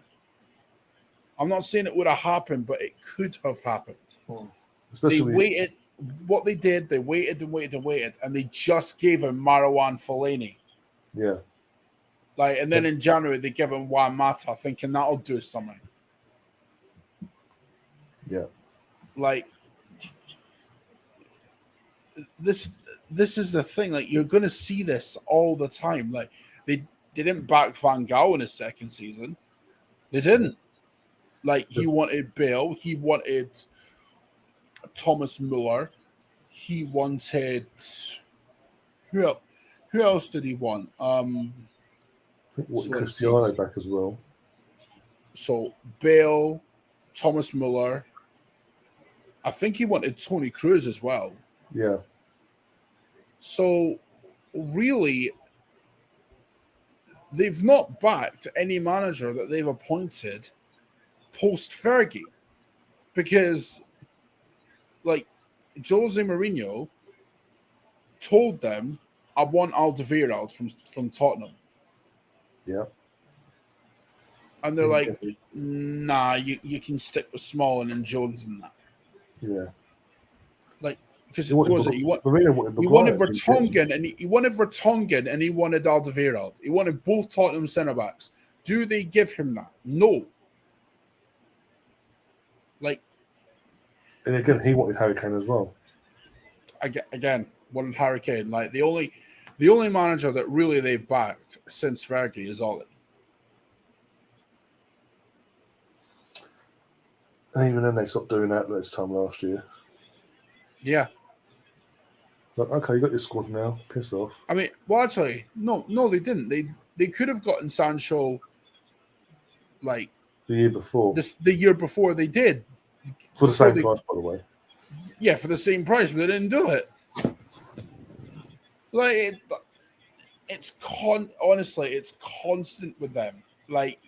I'm not saying it would have happened, but it could have happened. They waited. What they did, they waited, and they just gave him Marwan Fellaini. Yeah. Like, and then in January they give him Juan Mata, thinking that'll do something. Yeah. Like, this is the thing. Like, you're gonna see this all the time. Like, they didn't back Van Gaal in his second season. They didn't. Like, he wanted Bale. He wanted Thomas Muller. He wanted who else did he want? Cristiano back as well. So Bale, Thomas Muller. I think he wanted Tony Cruz as well. Yeah. So really, they've not backed any manager that they've appointed post Fergie, because like Jose Mourinho told them, I want Alderweireld from Tottenham. Yeah. And they're like, nah, you can stick with Smalling and Jones and that. Yeah. Like, because what was it? He wanted Vertonghen and he wanted Alderweireld. He wanted both Tottenham centre backs Do they give him that? No. Like, and again, he wanted Harry Kane as well. Again, wanted Harry Kane. Like the only manager that really they've backed since Fergie is Ollie. And even then, they stopped doing that this time last year. Yeah. It's like, okay, you got your squad now. Piss off. I mean, well, actually, no, they didn't. They could have gotten Sancho like the year before. The year before they did. For the same price, by the way. Yeah, for the same price, but they didn't do it. Like honestly, it's constant with them. Like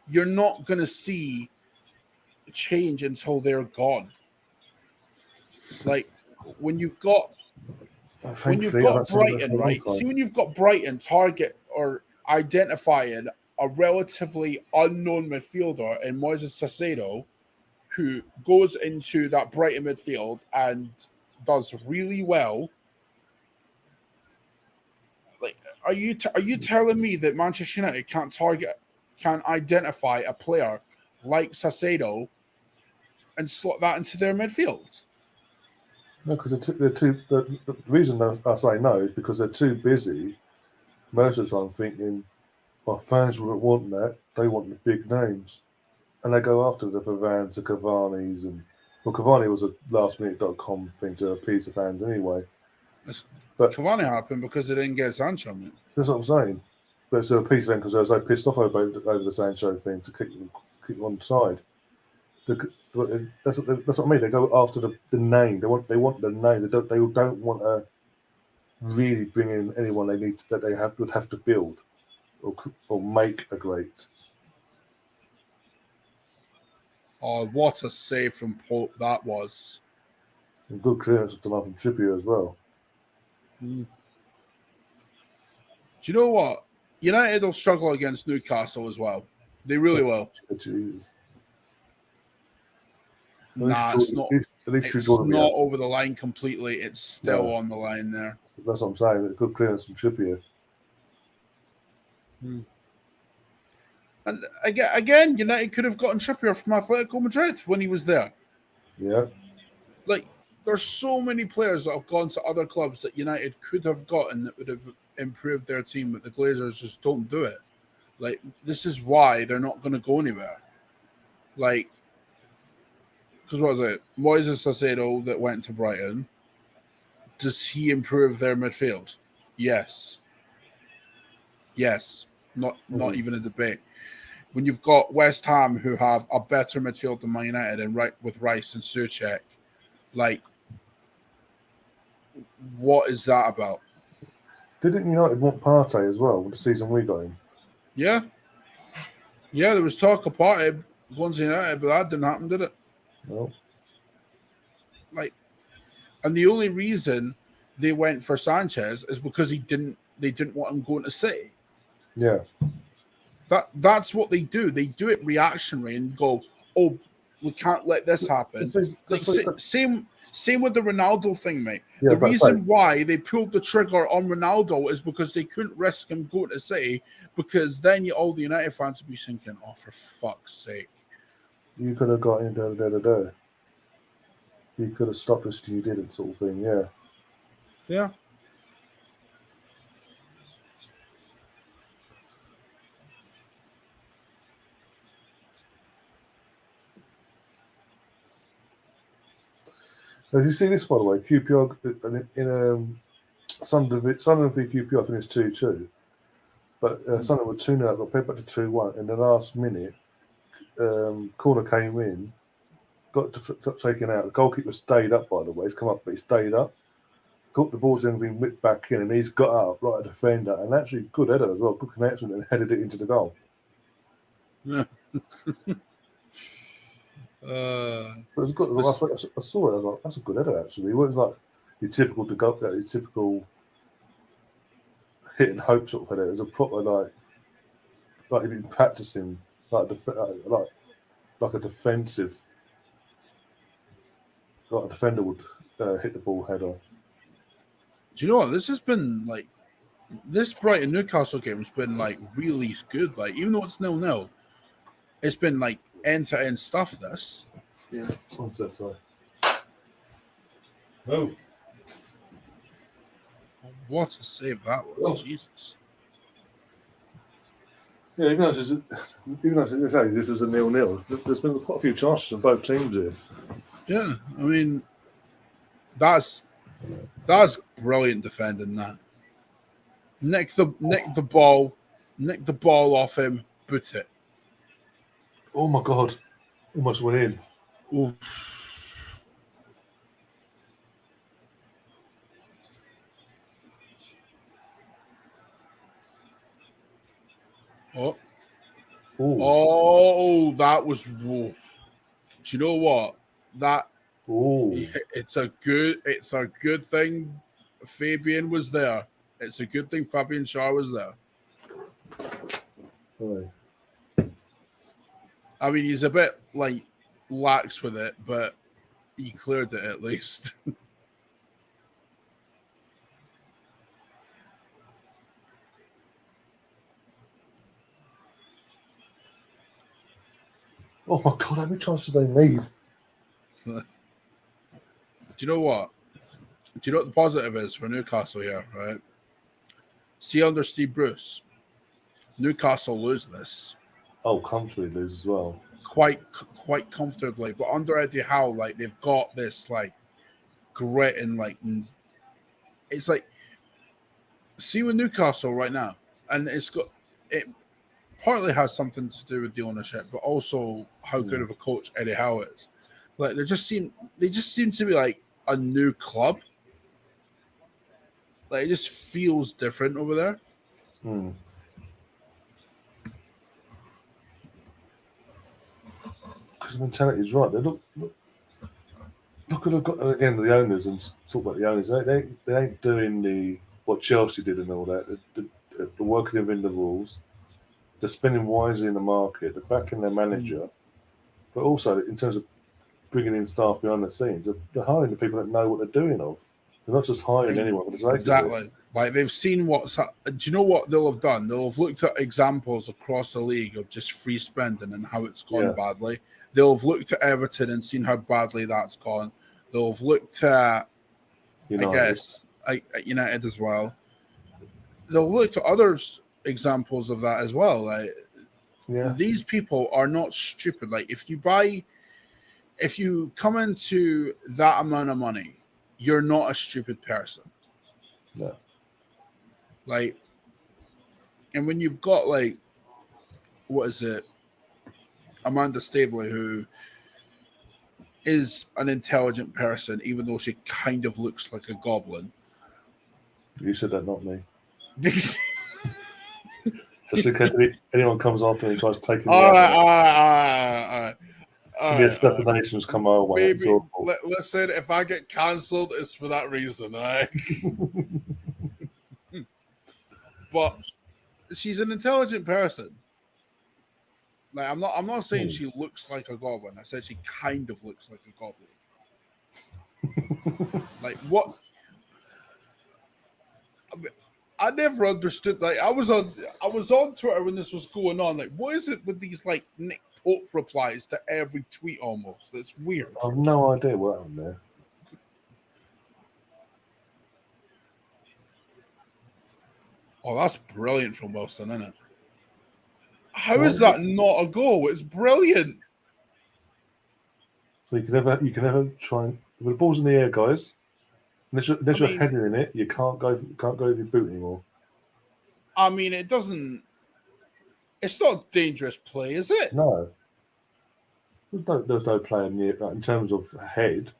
you're not gonna see change until they're gone. Like when you've got Brighton, right? See, when you've got Brighton target or identifying a relatively unknown midfielder in Moises Caicedo, who goes into that Brighton midfield and does really well. Like, are you telling me that Manchester United can't identify a player like Caicedo and slot that into their midfield? No, because the reason I say no is because they're too busy most of the time thinking, well, fans wouldn't want that. They want the big names. And they go after the Varans, the Cavani's, and well, Cavani was a lastminute.com thing to appease the fans anyway. But Cavani happened because they didn't get Sancho. Man. That's what I'm saying. But it's a appease them because they're so pissed off over the Sancho thing to keep them on the side. That's what I mean. They go after the name. They want the name. They don't want to really bring in anyone would have to build or make a great. Oh, what a save from Pope that was! And good clearance from Trippier as well. Mm. Do you know what? United will struggle against Newcastle as well. They really will. Jesus. Nah, it's not. It's not over the line completely. It's still on the line there. That's what I'm saying. A good clearance from Trippier. Hmm. And again, United could have gotten Trippier from Atletico Madrid when he was there. Yeah. Like, there's so many players that have gone to other clubs that United could have gotten that would have improved their team, but the Glazers just don't do it. Like, this is why they're not going to go anywhere. Like, because what was it? Moises Caicedo that went to Brighton. Does he improve their midfield? Yes. Yes. Not even a debate. When you've got West Ham who have a better midfield than Man United and with Rice and Souček, like, what is that about? Didn't United want Partey as well the season we got him? Yeah. Yeah, there was talk of Partey going to United, but that didn't happen, did it? No. Like, and the only reason they went for Sanchez is because they didn't want him going to City. Yeah. That's what they do. They do it reactionary and go, "Oh, we can't let this happen." Same with the Ronaldo thing, mate. Yeah, the reason why they pulled the trigger on Ronaldo is because they couldn't risk him going to City, because then all the United fans would be thinking, "Oh, for fuck's sake." You could have got him there. You could have stopped this till you didn't, sort of thing, yeah. Yeah. Did you see this, by the way? QPR in Sunderland v QPR finished 2-2, but Sunderland were 2-0, got paid back to 2-1. In the last minute, corner came in, got taken out. The goalkeeper stayed up, by the way. He's come up, but he stayed up. Got the ball's then been whipped back in, and he's got up like a defender, and actually good header as well, good connection, and headed it into the goal. Yeah. It was good. I saw it. I was like, "That's a good header." Actually, it wasn't like your typical hit and hope sort of header. It was a proper like he'd been practicing like a defensive, like a defender would hit the ball header. Do you know what? This has been like this Brighton Newcastle game has been like really good. Like even though it's 0-0, it's been like end-to-end stuff. This. Yeah. What's that? Sorry. Move. What a save that was! Jesus. Yeah, even though this is a 0-0, there's been quite a few chances from both teams here. Yeah, I mean, that's brilliant defending. That nick the ball off him, boot it. Oh my God! Almost went in. Ooh. Oh. Ooh. Oh, that was. Whoa. Do you know what? That it's a good thing Fabian was there. It's a good thing Fabian Schär was there. Oh. I mean, he's a bit like lax with it, but he cleared it at least. Oh my God! How many chances do they need? Do you know what? Do you know what the positive is for Newcastle here, right? See, under Steve Bruce, Newcastle lose this. Oh, comfortably lose as well. Quite comfortably, but under Eddie Howe, like they've got this like grit and like it's like see with Newcastle right now, and it partly has something to do with the ownership, but also how good of a coach Eddie Howe is. Like they just seem to be like a new club. Like it just feels different over there. Because the mentality is right. They look at again the owners and talk about the owners. They ain't doing what Chelsea did and all that. They're working within the rules. They're spending wisely in the market. They're backing their manager, but also in terms of bringing in staff behind the scenes, they're hiring the people that know what they're doing. They're not just hiring anyone. Exactly. Like they've seen do you know what they'll have done? They'll have looked at examples across the league of just free spending and how it's gone badly. They'll have looked at Everton and seen how badly that's gone. They'll have looked at, United as well. They'll look at other examples of that as well. Like these people are not stupid. Like if you come into that amount of money, you're not a stupid person. No. Like, and when you've got like, what is it? Amanda Staveley, who is an intelligent person, even though she kind of looks like a goblin. You said that, not me. Just in case anyone comes after me and tries to take him. All right. The assassinations come our way. Maybe, listen, if I get cancelled, it's for that reason, all right? But she's an intelligent person. Like I'm not saying she looks like a goblin. I said she kind of looks like a goblin. Like what? I never understood. Like I was on Twitter when this was going on. Like, what is it with these like Nick Pope replies to every tweet almost? That's weird. I have no idea what happened there. Oh, that's brilliant from Wilson, isn't it? How is that not a goal? It's brilliant. So you can never try and if the ball's in the air, guys. Unless you're heading in it, you can't go with your boot anymore. I mean, it doesn't. It's not a dangerous play, is it? No. There's no player near in terms of head.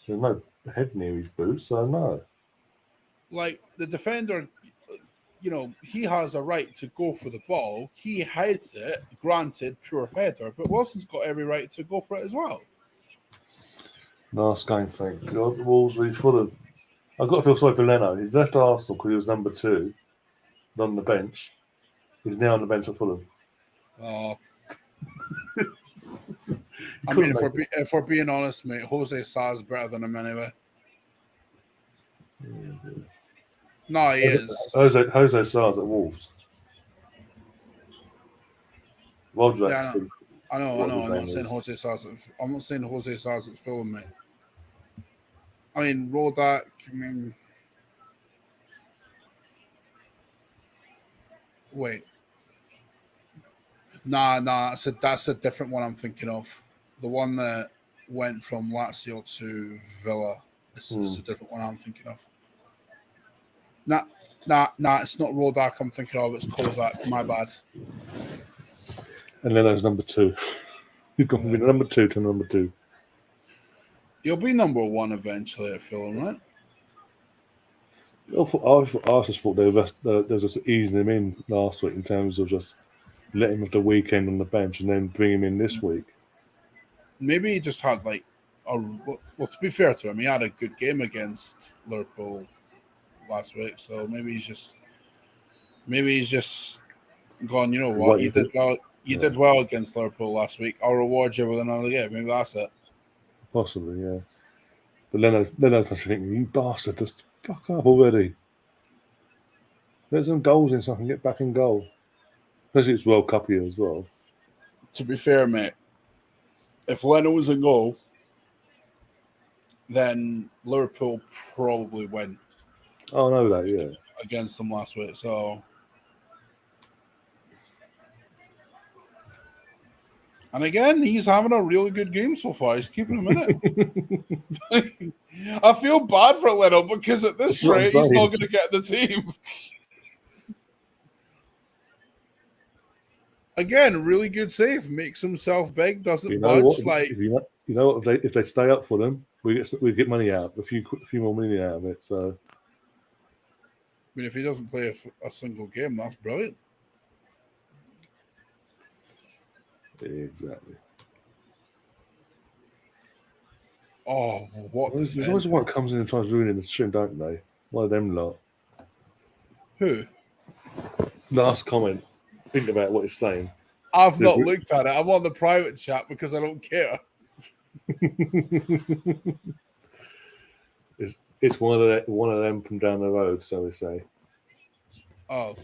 There's no head near his boot, so no. Like the defender, he has a right to go for the ball. He heads it, granted, pure header, but Wilson's got every right to go for it as well. Nice game, thank God. Wolseley full of. I've got to feel sorry for Leno. He left Arsenal because he was number 2 on the bench. He's now on the bench at Fulham. Oh. I mean, if we're being honest, mate, Jose Sa's better than him anyway. No, he is. Jose Sar's at Wolves. Yeah, I know. I'm not saying is. Jose Sar's. I'm not saying Jose Sar's at Fulham, mate. I mean, Rodak. I mean, wait. Nah. That's a different one I'm thinking of. The one that went from Lazio to Villa. This is a different one I'm thinking of. Nah. It's not Rodak I'm thinking of. It's Kozak. My bad. And Leno's number 2. He's gone from being number 2 to number 2. He'll be number 1 eventually at Fulham, right? I just thought they were just easing him in last week in terms of just let him have the weekend on the bench and then bring him in this week. Maybe he just had like well, to be fair to him, he had a good game against Liverpool last week, so maybe he's just gone, you know what, you did well against Liverpool last week. I'll reward you with another game. Maybe that's it. Possibly, yeah. But Leno's thinking, you bastard, just fuck up already. There's some goals in so I can get back in goal. Especially it's World Cup year as well. To be fair, mate, if Leno was in goal, then Liverpool probably win. Oh, I know that, yeah. Against them last week, so. And again, he's having a really good game so far. He's keeping him in it. I feel bad for Leno because at this rate, he's not going to get the team. Again, really good save. Makes himself big. Doesn't budge. If they stay up for them, we get money out. A few more money out of it. So, I mean, if he doesn't play a single game, that's brilliant. Exactly. Oh, what? There's always one that comes in and tries ruining the stream, don't they? One of them lot. Who? Last comment. Think about what he's saying. I've not looked at it. I'm on the private chat because I don't care. It's one of them from down the road, so we say. Oh,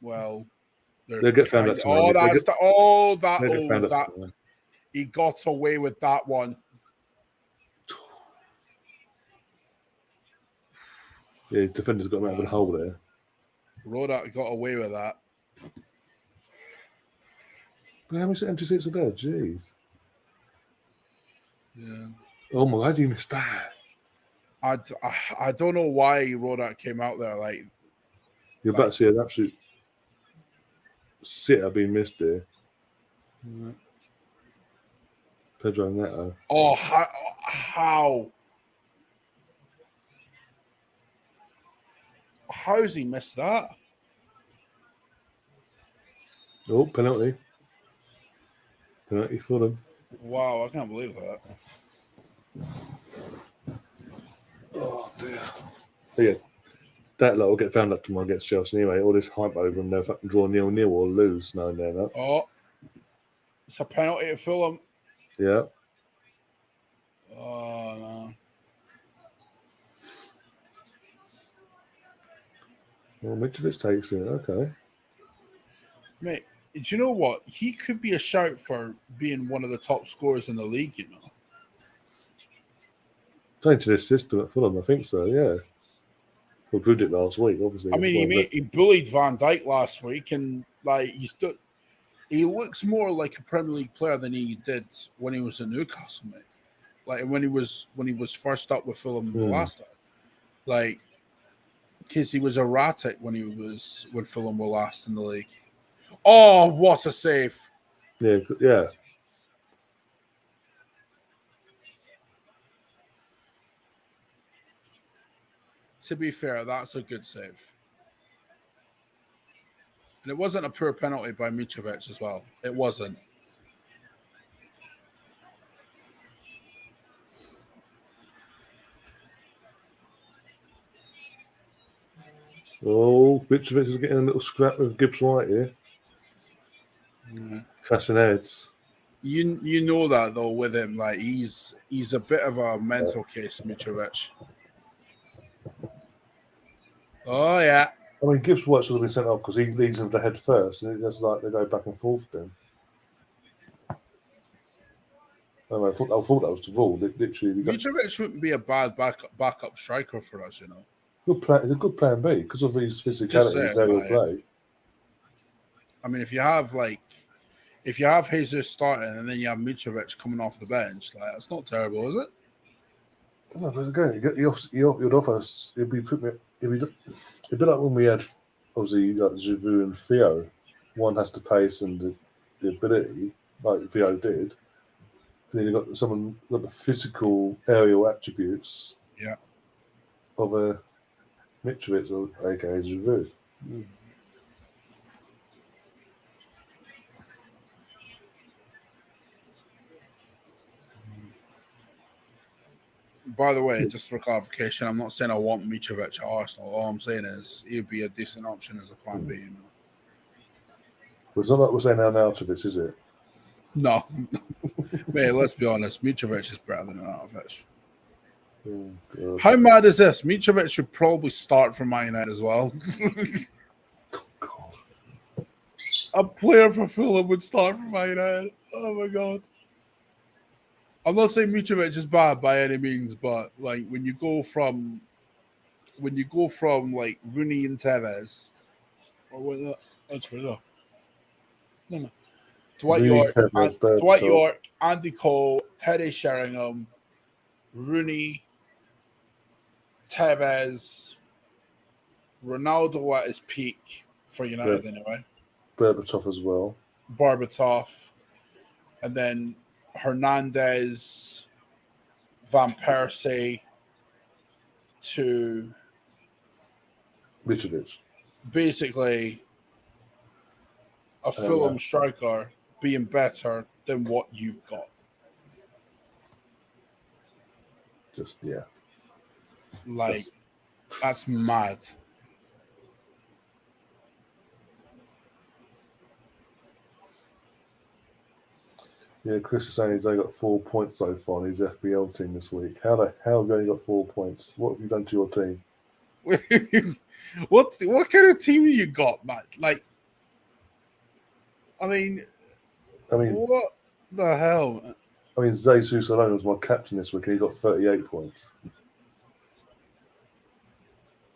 well. They'll get found out tomorrow. He got away with that one. Yeah, his defender's got him out of the hole there. Rodak got away with that. But how many empty seats are there? Jeez. Yeah. Oh my God, you missed that. I don't know why Rodak came out there. Like you're about to see an absolute sitter being missed there. Yeah. Pedro Neto. Oh, how? How's he missed that? Oh, penalty. Penalty for them. Wow, I can't believe that. Oh, dear. But yeah, that lot will get found out tomorrow against Chelsea anyway. All this hype over them, they'll fucking draw 0-0 or lose. No, no. Oh, it's a penalty to Fulham. Yeah. Oh, no. Well, Mitrovic takes it. Okay. Mate, do you know what? He could be a shout for being one of the top scorers in the league, you know. Playing to this system at Fulham, I think so, yeah. We proved it last week, obviously. I mean, he bullied Van Dijk last week, and like he looks more like a Premier League player than he did when he was in Newcastle, mate. Like when he was first up with Fulham the last time. Like, because he was erratic when Fulham were last in the league. Oh, what a save! Yeah, yeah. To be fair, that's a good save. And it wasn't a poor penalty by Mitrovic as well. It wasn't. Oh, Mitrovic is getting a little scrap with Gibbs White here. Yeah. Crashing heads. You know that though with him, like he's a bit of a mental case, Mitrovic. Oh yeah. I mean, Gibbs White should have been sent off because he leads them to head first, and it's like they go back and forth then. I thought that was the rule. Literally, Mitrovic wouldn't be a bad backup striker for us, you know. Good plan. It's a good plan B because of his physicality, his aerial play. I mean, if you have Jesus starting and then you have Mitrovic coming off the bench, like that's not terrible, is it? No, because again, you'd offer. It'd be like when we had obviously you got Giroud and Theo. One has the pace and the ability, like Theo did. And then you got someone got the physical aerial attributes. Yeah. Of a Mitrovic or aka Giroud. By the way, just for clarification, I'm not saying I want Mitrovic at Arsenal. All I'm saying is he'd be a decent option as a plan B, you know. Well, it's not like we're saying Arnautovic, is it? No. Mate, let's be honest. Mitrovic is better than Arnautovic. Oh, how mad is this? Mitrovic should probably start for Man United as well. God. A player for Fulham would start for Man United. Oh my God. I'm not saying Mitrovic is bad by any means, but like when you go from like Rooney and Tevez, or what? That's for no. Dwight York, Andy Cole, Teddy Sheringham, Rooney, Tevez, Ronaldo at his peak for United anyway. Berbatov as well. And then Hernandez, Van Persie to Mitrovic. Basically a Fulham striker being better than what you've got. Just, yeah. Like, that's mad. Yeah, Chris is saying he's only got 4 points so far on his FPL team this week. How have you only got 4 points? What have you done to your team? What kind of team you got, man? Like, I mean, what the hell? I mean, Jesus alone was my captain this week, and he got 38 points.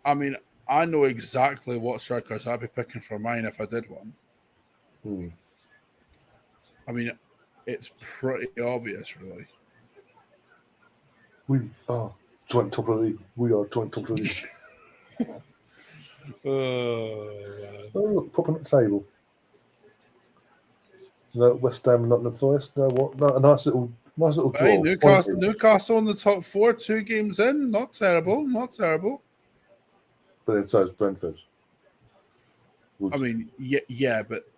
I mean, I know exactly what strikers I'd be picking for mine if I did one. I mean, it's pretty obvious, really. We are joint top of the league. We are joint top of the league. Oh, look, pop on the table. No, West Ham, Nottingham Forest. No, what? No, a nice little draw. Hey, Newcastle in the top 4, 2 games in. Not terrible. But then so is Brentford. I mean, yeah, but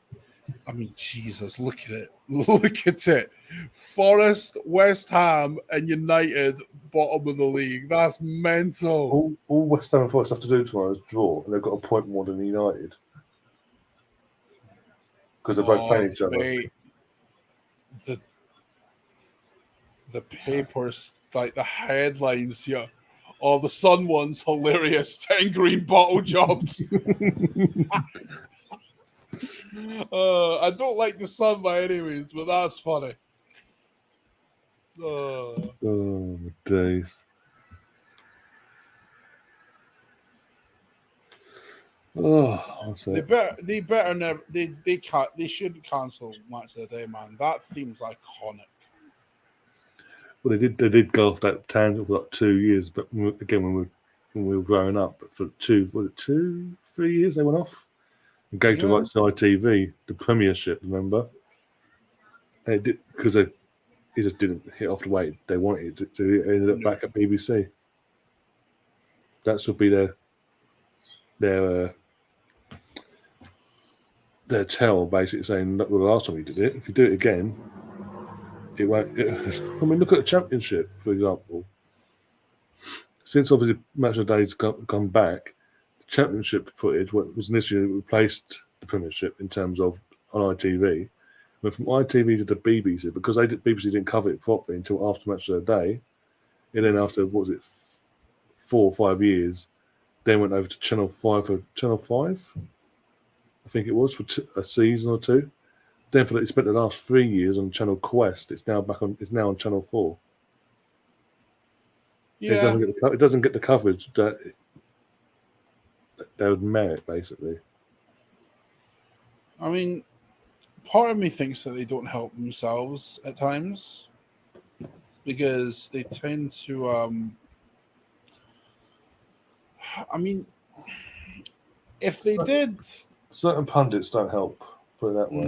I mean, Jesus, look at it. Forest, West Ham, and United bottom of the league. That's mental. All West Ham and Forest have to do tomorrow is draw, and they've got a point more than United because they're both playing each other. Mate, the papers, like the headlines here. Oh, the Sun one's hilarious. 10 green bottle jobs. I don't like the Sun by any means, but that's funny. Oh my days. Oh, they better never. They shouldn't cancel Match of the Day, man. That theme's iconic. Well, they did go off that tangent for like 2 years, but again, when we were growing up, but for 3 years they went off and gave to right side TV the Premiership. Remember? They did because it just didn't hit off the way they wanted it to. It ended up back at BBC. That should be their tell, basically saying, "Look, well, the last time we did it, if you do it again." It won't. I mean, look at the Championship, for example. Since obviously Match of the Day's come back, the Championship footage was initially replaced the Premiership in terms of on ITV. But from ITV to the BBC, because BBC didn't cover it properly until after Match of the Day, and then after 4 or 5 years, then went over to Channel 5 for Channel 5, I think it was, for a season or two. Then he spent the last 3 years on Channel Quest. It's now on Channel 4. Yeah. It doesn't get the coverage that they would merit, basically. I mean, part of me thinks that they don't help themselves at times because they tend to. I mean, if they did, certain pundits don't help. Put it that way.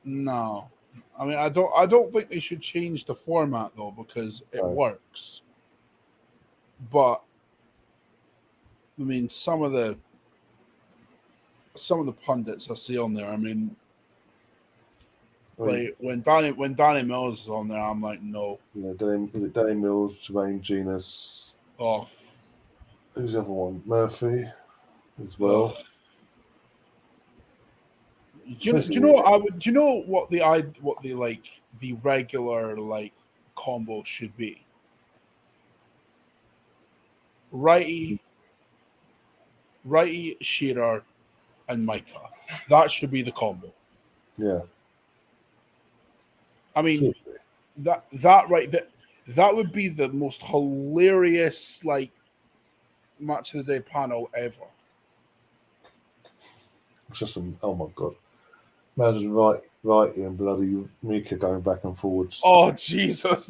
No. I mean, I don't think they should change the format though because it works. But I mean, some of the pundits I see on there, I mean, like when Danny Mills is on there, I'm like, no. Yeah, Danny Mills, Jermaine Genus. Off. Who's the other one? Murphy, as well. Ugh. Do you know what the regular like combo should be? Righty, Shearer, and Micah. That should be the combo. Yeah. I mean, that would be the most hilarious like match of the day panel ever. It's just oh my god. Imagine righty and bloody Mika going back and forwards. Oh Jesus,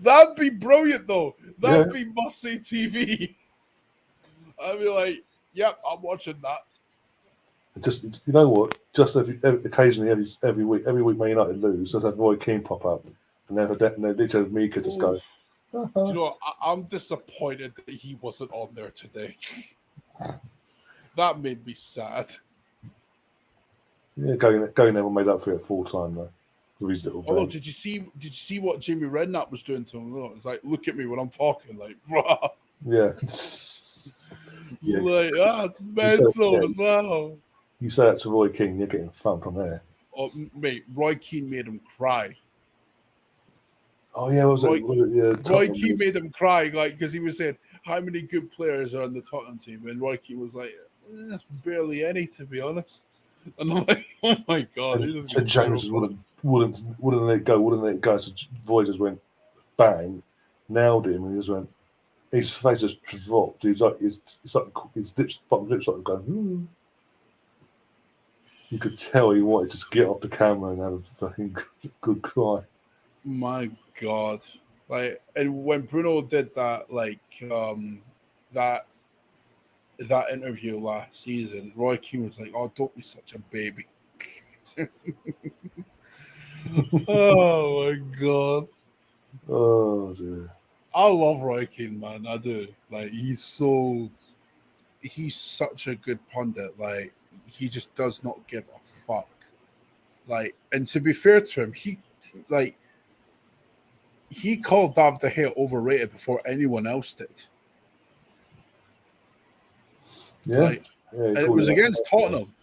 that'd be brilliant though. That'd be must-see TV. I'd be like, yep, I'm watching that. Just you know what? Just occasionally every week Man United lose, just have Roy Keane pop up, and then literally Mika just go. Do you know what? I'm disappointed that he wasn't on there today. That made me sad. Yeah, going there made up for it full time though. With his little although, did you see what Jimmy Redknapp was doing to him? It's like, look at me when I'm talking, like, bruh. Yeah. Like, that's mental as well. You say that to Roy Keane, you're getting thumped on there. Oh, mate, Roy Keane made him cry. Oh yeah, Roy Keane made him cry, like, because he was saying how many good players are on the Tottenham team, and Roy Keane was like, barely any, to be honest. And I'm like, oh my god! And James wouldn't let it go. So Roy just went bang, nailed him, and he just went. His face just dropped. He's like his bottom lips started going. You could tell he wanted to just get off the camera and have a fucking good cry. My god! Like, and when Bruno did that, like that interview last season, Roy Keane was like, "Oh, don't be such a baby." Oh my god! Oh dear! I love Roy Keane, man. I do. Like, he's such a good pundit. Like, he just does not give a fuck. Like, and to be fair to him, he called David De Gea overrated before anyone else did. Yeah, and it was against Tottenham.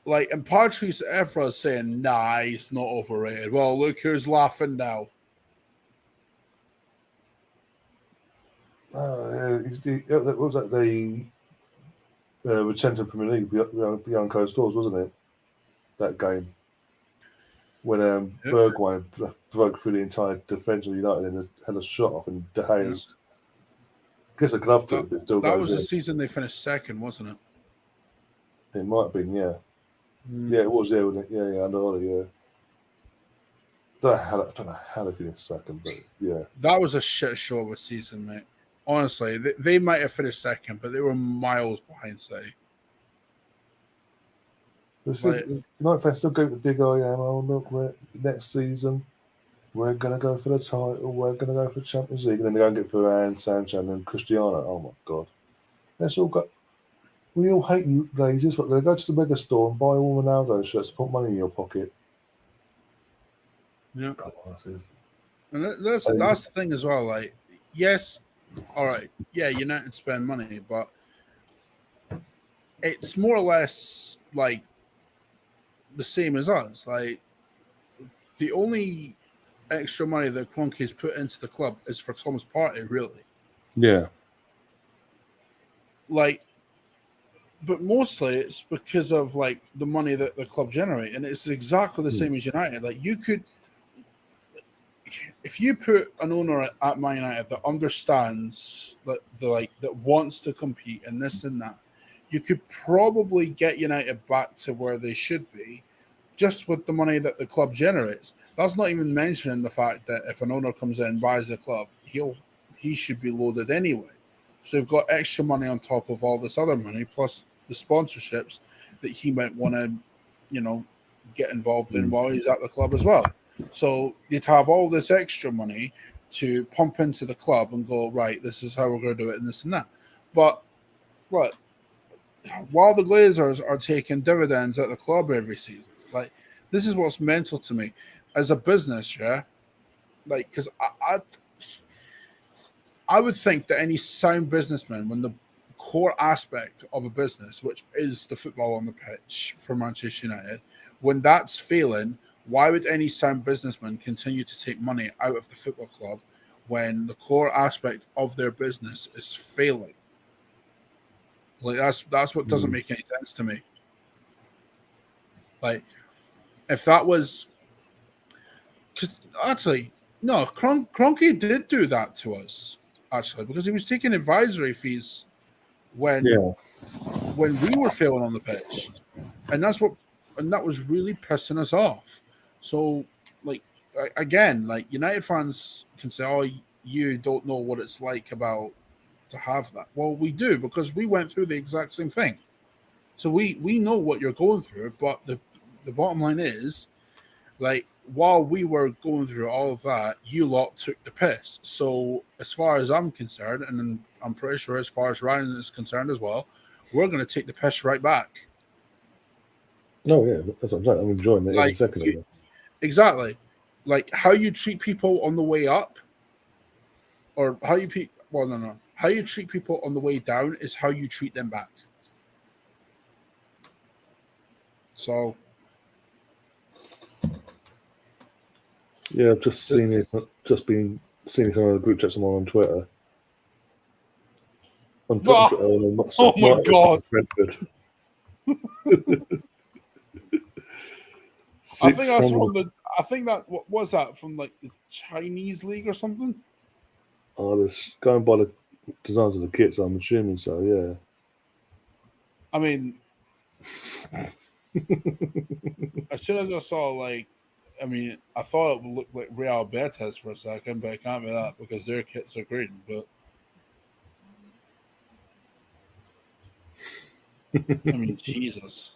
Like, and Patrice Evra saying, "Nah, he's not overrated." Well, look who's laughing now. What was that? The return to Premier League beyond closed doors, wasn't it? That game when Bergwijn broke through the entire defence of United and had a shot off, and De Gea's gets a glove to it, but still goes in. That was the season they finished second, wasn't it? It might have been, yeah. Yeah, it was, yeah, wasn't it? Yeah, under Ollie, yeah. I don't know how they finished second, but yeah. That was a shit show of a season, mate. Honestly, they might have finished second, but they were miles behind City. United fans still go to the big I am. Oh, look, next season we're going to go for the title. We're going to go for the Champions League. And then they go and get Varane, Sancho, and then Cristiano. Oh, my God. We all hate you, Rangers, but they're going to go to the mega store and buy all Ronaldo shirts to put money in your pocket. Yeah. And that's the thing as well. Like, yes, all right, yeah, United spend money, but it's more or less like the same as us. Like, the only extra money that Kroenke's put into the club is for Thomas Partey, really. Yeah. Like, but mostly it's because of like the money that the club generate, and it's exactly the same as United. Like you could, if you put an owner at Man United that understands that wants to compete and this and that, you could probably get United back to where they should be, just with the money that the club generates. That's not even mentioning the fact that if an owner comes in and buys a club, he should be loaded anyway. So you've got extra money on top of all this other money, plus the sponsorships that he might want to, get involved in while he's at the club as well. So you'd have all this extra money to pump into the club and go, right, this is how we're going to do it and this and that. But what? While the Glazers are taking dividends at the club every season, like this is what's mental to me as a business, yeah. Like, because I would think that any sound businessman, when the core aspect of a business, which is the football on the pitch for Manchester United, when that's failing, why would any sound businessman continue to take money out of the football club when the core aspect of their business is failing? Like that's what doesn't make any sense to me. Like if that was, because actually no, Kroenke did do that to us actually because he was taking advisory fees when we were failing on the pitch, and that was really pissing us off. So like again, like United fans can say, "Oh, you don't know what it's like about to have that." Well, we do because we went through the exact same thing. So we know what you're going through, but the bottom line is, like, while we were going through all of that, you lot took the piss. So as far as I'm concerned, and I'm pretty sure as far as Ryan is concerned as well, we're going to take the piss right back. No, yeah, that's what I'm saying. I'm enjoying it every second of it. Exactly. Like how you treat people on the way up, or how you how you treat people on the way down is how you treat them back. So yeah, I've just seen it. Just been seeing it on a group chat someone on Twitter. Oh my god! I think that's from the. I think that what was that from like the Chinese league or something. Oh, this going by the designs of the kits, I'm assuming so. Yeah. I mean, as soon as I saw I thought it would look like Real Betis for a second, but it can't be that because their kits are green. But I mean, Jesus.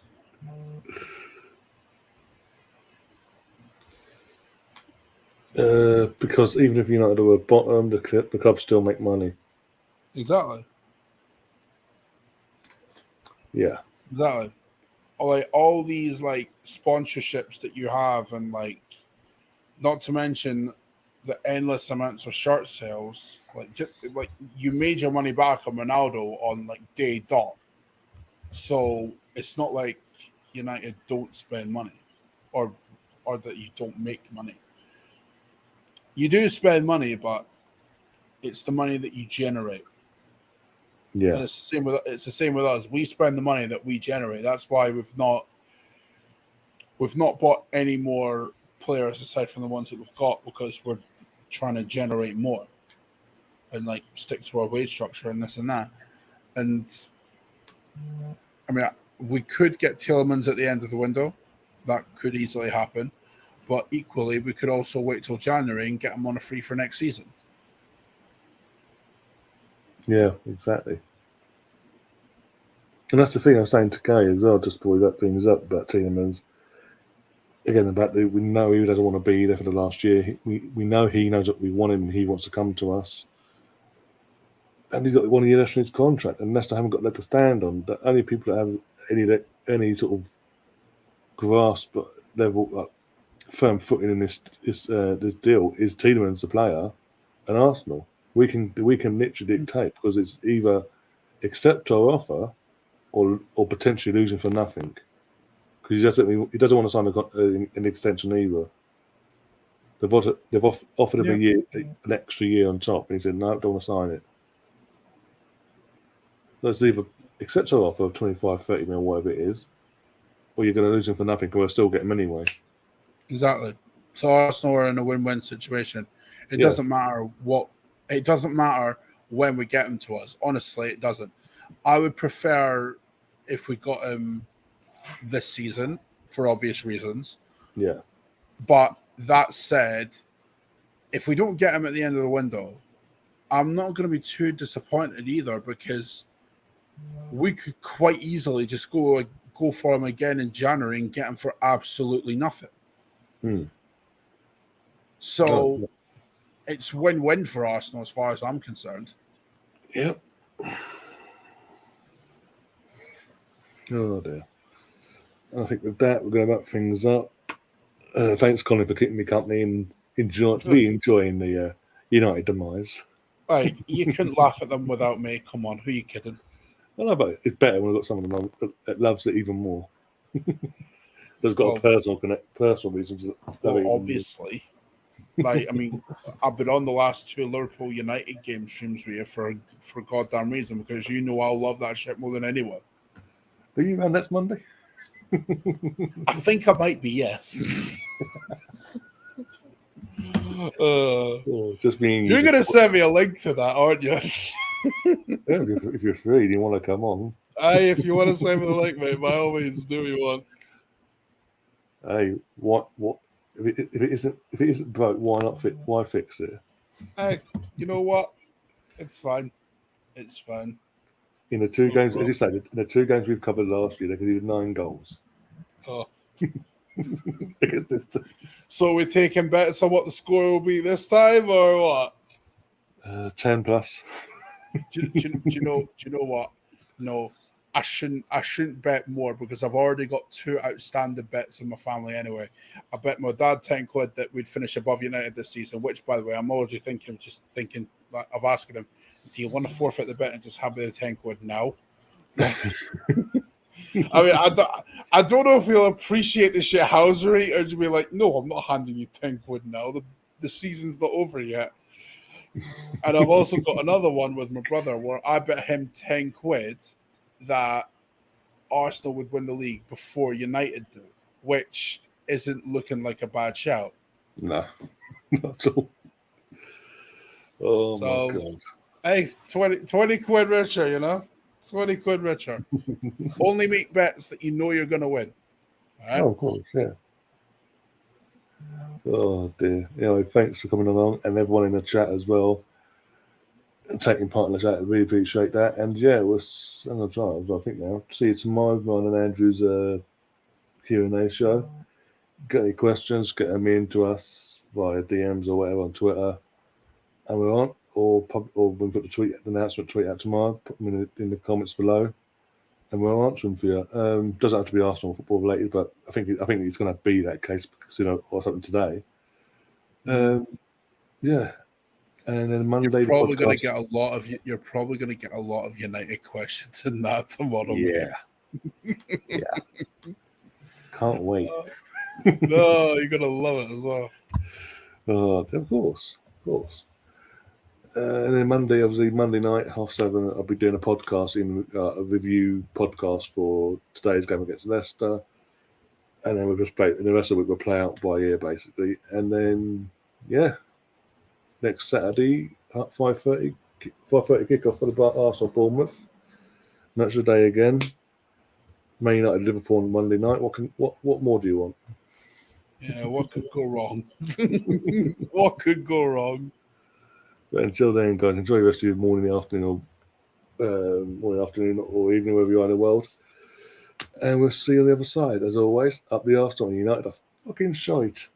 Because even if United are bottom, the club still make money. Exactly. Yeah. Exactly. Or like all these like sponsorships that you have, and like, not to mention the endless amounts of shirt sales. Like you made your money back on Ronaldo on like day dot. So it's not like United don't spend money, or that you don't make money. You do spend money, but it's the money that you generate. Yeah. And it's the same with us. We spend the money that we generate. That's why we've not bought any more players aside from the ones that we've got, because we're trying to generate more and like stick to our wage structure and this and that. And I mean, we could get Tielemans at the end of the window. That could easily happen. But equally, we could also wait till January and get him on a free for next season. Yeah, exactly. And that's the thing I was saying to Kay as well, just before we wrap things up about Tielemans. Again, we know he doesn't want to be there for the last year. We know he knows that we want him and he wants to come to us. And he's got 1 year left in his contract, and Leicester haven't got leg to stand on. The only people that have any sort of grasp level, firm footing in this deal is Tielemans, the player, and Arsenal. We can literally dictate, because it's either accept our offer or potentially losing for nothing. Because he doesn't want to sign an extension either. They've offered him an extra year on top, and he said no, don't want to sign it. Let's either accept our offer of 25, 30 mil, whatever it is, or you're going to lose him for nothing, because we'll still get him anyway. Exactly. So Arsenal are in a win-win situation. It doesn't matter what. It doesn't matter when we get him to us. Honestly, it doesn't. I would prefer if we got him this season for obvious reasons. Yeah. But that said, if we don't get him at the end of the window, I'm not going to be too disappointed either, because we could quite easily just go for him again in January and get him for absolutely nothing. So it's win-win for Arsenal as far as I'm concerned. Yep. Oh dear. I think with that, we're going to wrap things up. Thanks, Colin, for keeping me company and enjoying the United demise. Right, you couldn't laugh at them without me. Come on, who are you kidding? I know, but it's better when we've got someone that loves it even more. There's got a personal reasons. Well, obviously. Like, I mean, I've been on the last 2 Liverpool United game streams with you for goddamn reason, because you know I'll love that shit more than anyone. Are you around next Monday? I think I might be, yes. Just being. You're going to send me a link to that, aren't you? If you're free, do you want to come on? Hey, if you want to send me the link, mate, by all means, do me one. Hey, what? If it isn't broke, why fix it? Hey, you know what? It's fine. It's fine. In the 2 games, as you said, in the 2 games we've covered last year, they conceded 9 goals. Oh. So we're taking bets on what the score will be this time, or what? 10 plus. do you know what? No, I shouldn't bet more, because I've already got 2 outstanding bets in my family anyway. I bet my dad 10 quid that we'd finish above United this season, which, by the way, I'm already thinking of asking him, do you want to forfeit the bet and just have the 10 quid now? I mean, I don't know if he'll appreciate the shithousery or just be like, no, I'm not handing you 10 quid now. The season's not over yet. And I've also got another one with my brother where I bet him 10 quid that Arsenal would win the league before United do, which isn't looking like a bad shout. No, not at all. Oh, so, my God. Hey, 20 quid richer, you know? 20 quid richer. Only make bets that you know you're going to win. Right? Oh, of course, yeah. Oh, dear. Anyway, thanks for coming along, and everyone in the chat as well, and taking part in the chat. I really appreciate that. And yeah, I'm going to try, I think now. See you tomorrow, Ryan and Andrew's Q&A show. Get any questions, get them in to us via DMs or whatever on Twitter, and we're on. Or we'll put the announcement tweet out tomorrow. Put them in the comments below, and we'll answer them for you. Doesn't have to be Arsenal football related, but I think it's going to be that case because what's happened today. Yeah, and then Monday you're probably going to get a lot of United questions in that tomorrow. Yeah, yeah. Can't wait. No, you're going to love it as well. Of course. And then Monday, obviously, Monday night, 7:30, I'll be doing a podcast, a review podcast for today's game against Leicester. And then we'll just play, and the rest of the week we'll play out by ear, basically. And then, yeah, next Saturday, at 5:30 kickoff for the Arsenal Bournemouth. Match of the day again. Man United Liverpool on Monday night. What more do you want? Yeah, what could go wrong? What could go wrong? But until then, guys, enjoy the rest of your morning, afternoon, or evening, wherever you are in the world. And we'll see you on the other side. As always, up the Arsenal. United are fucking shite.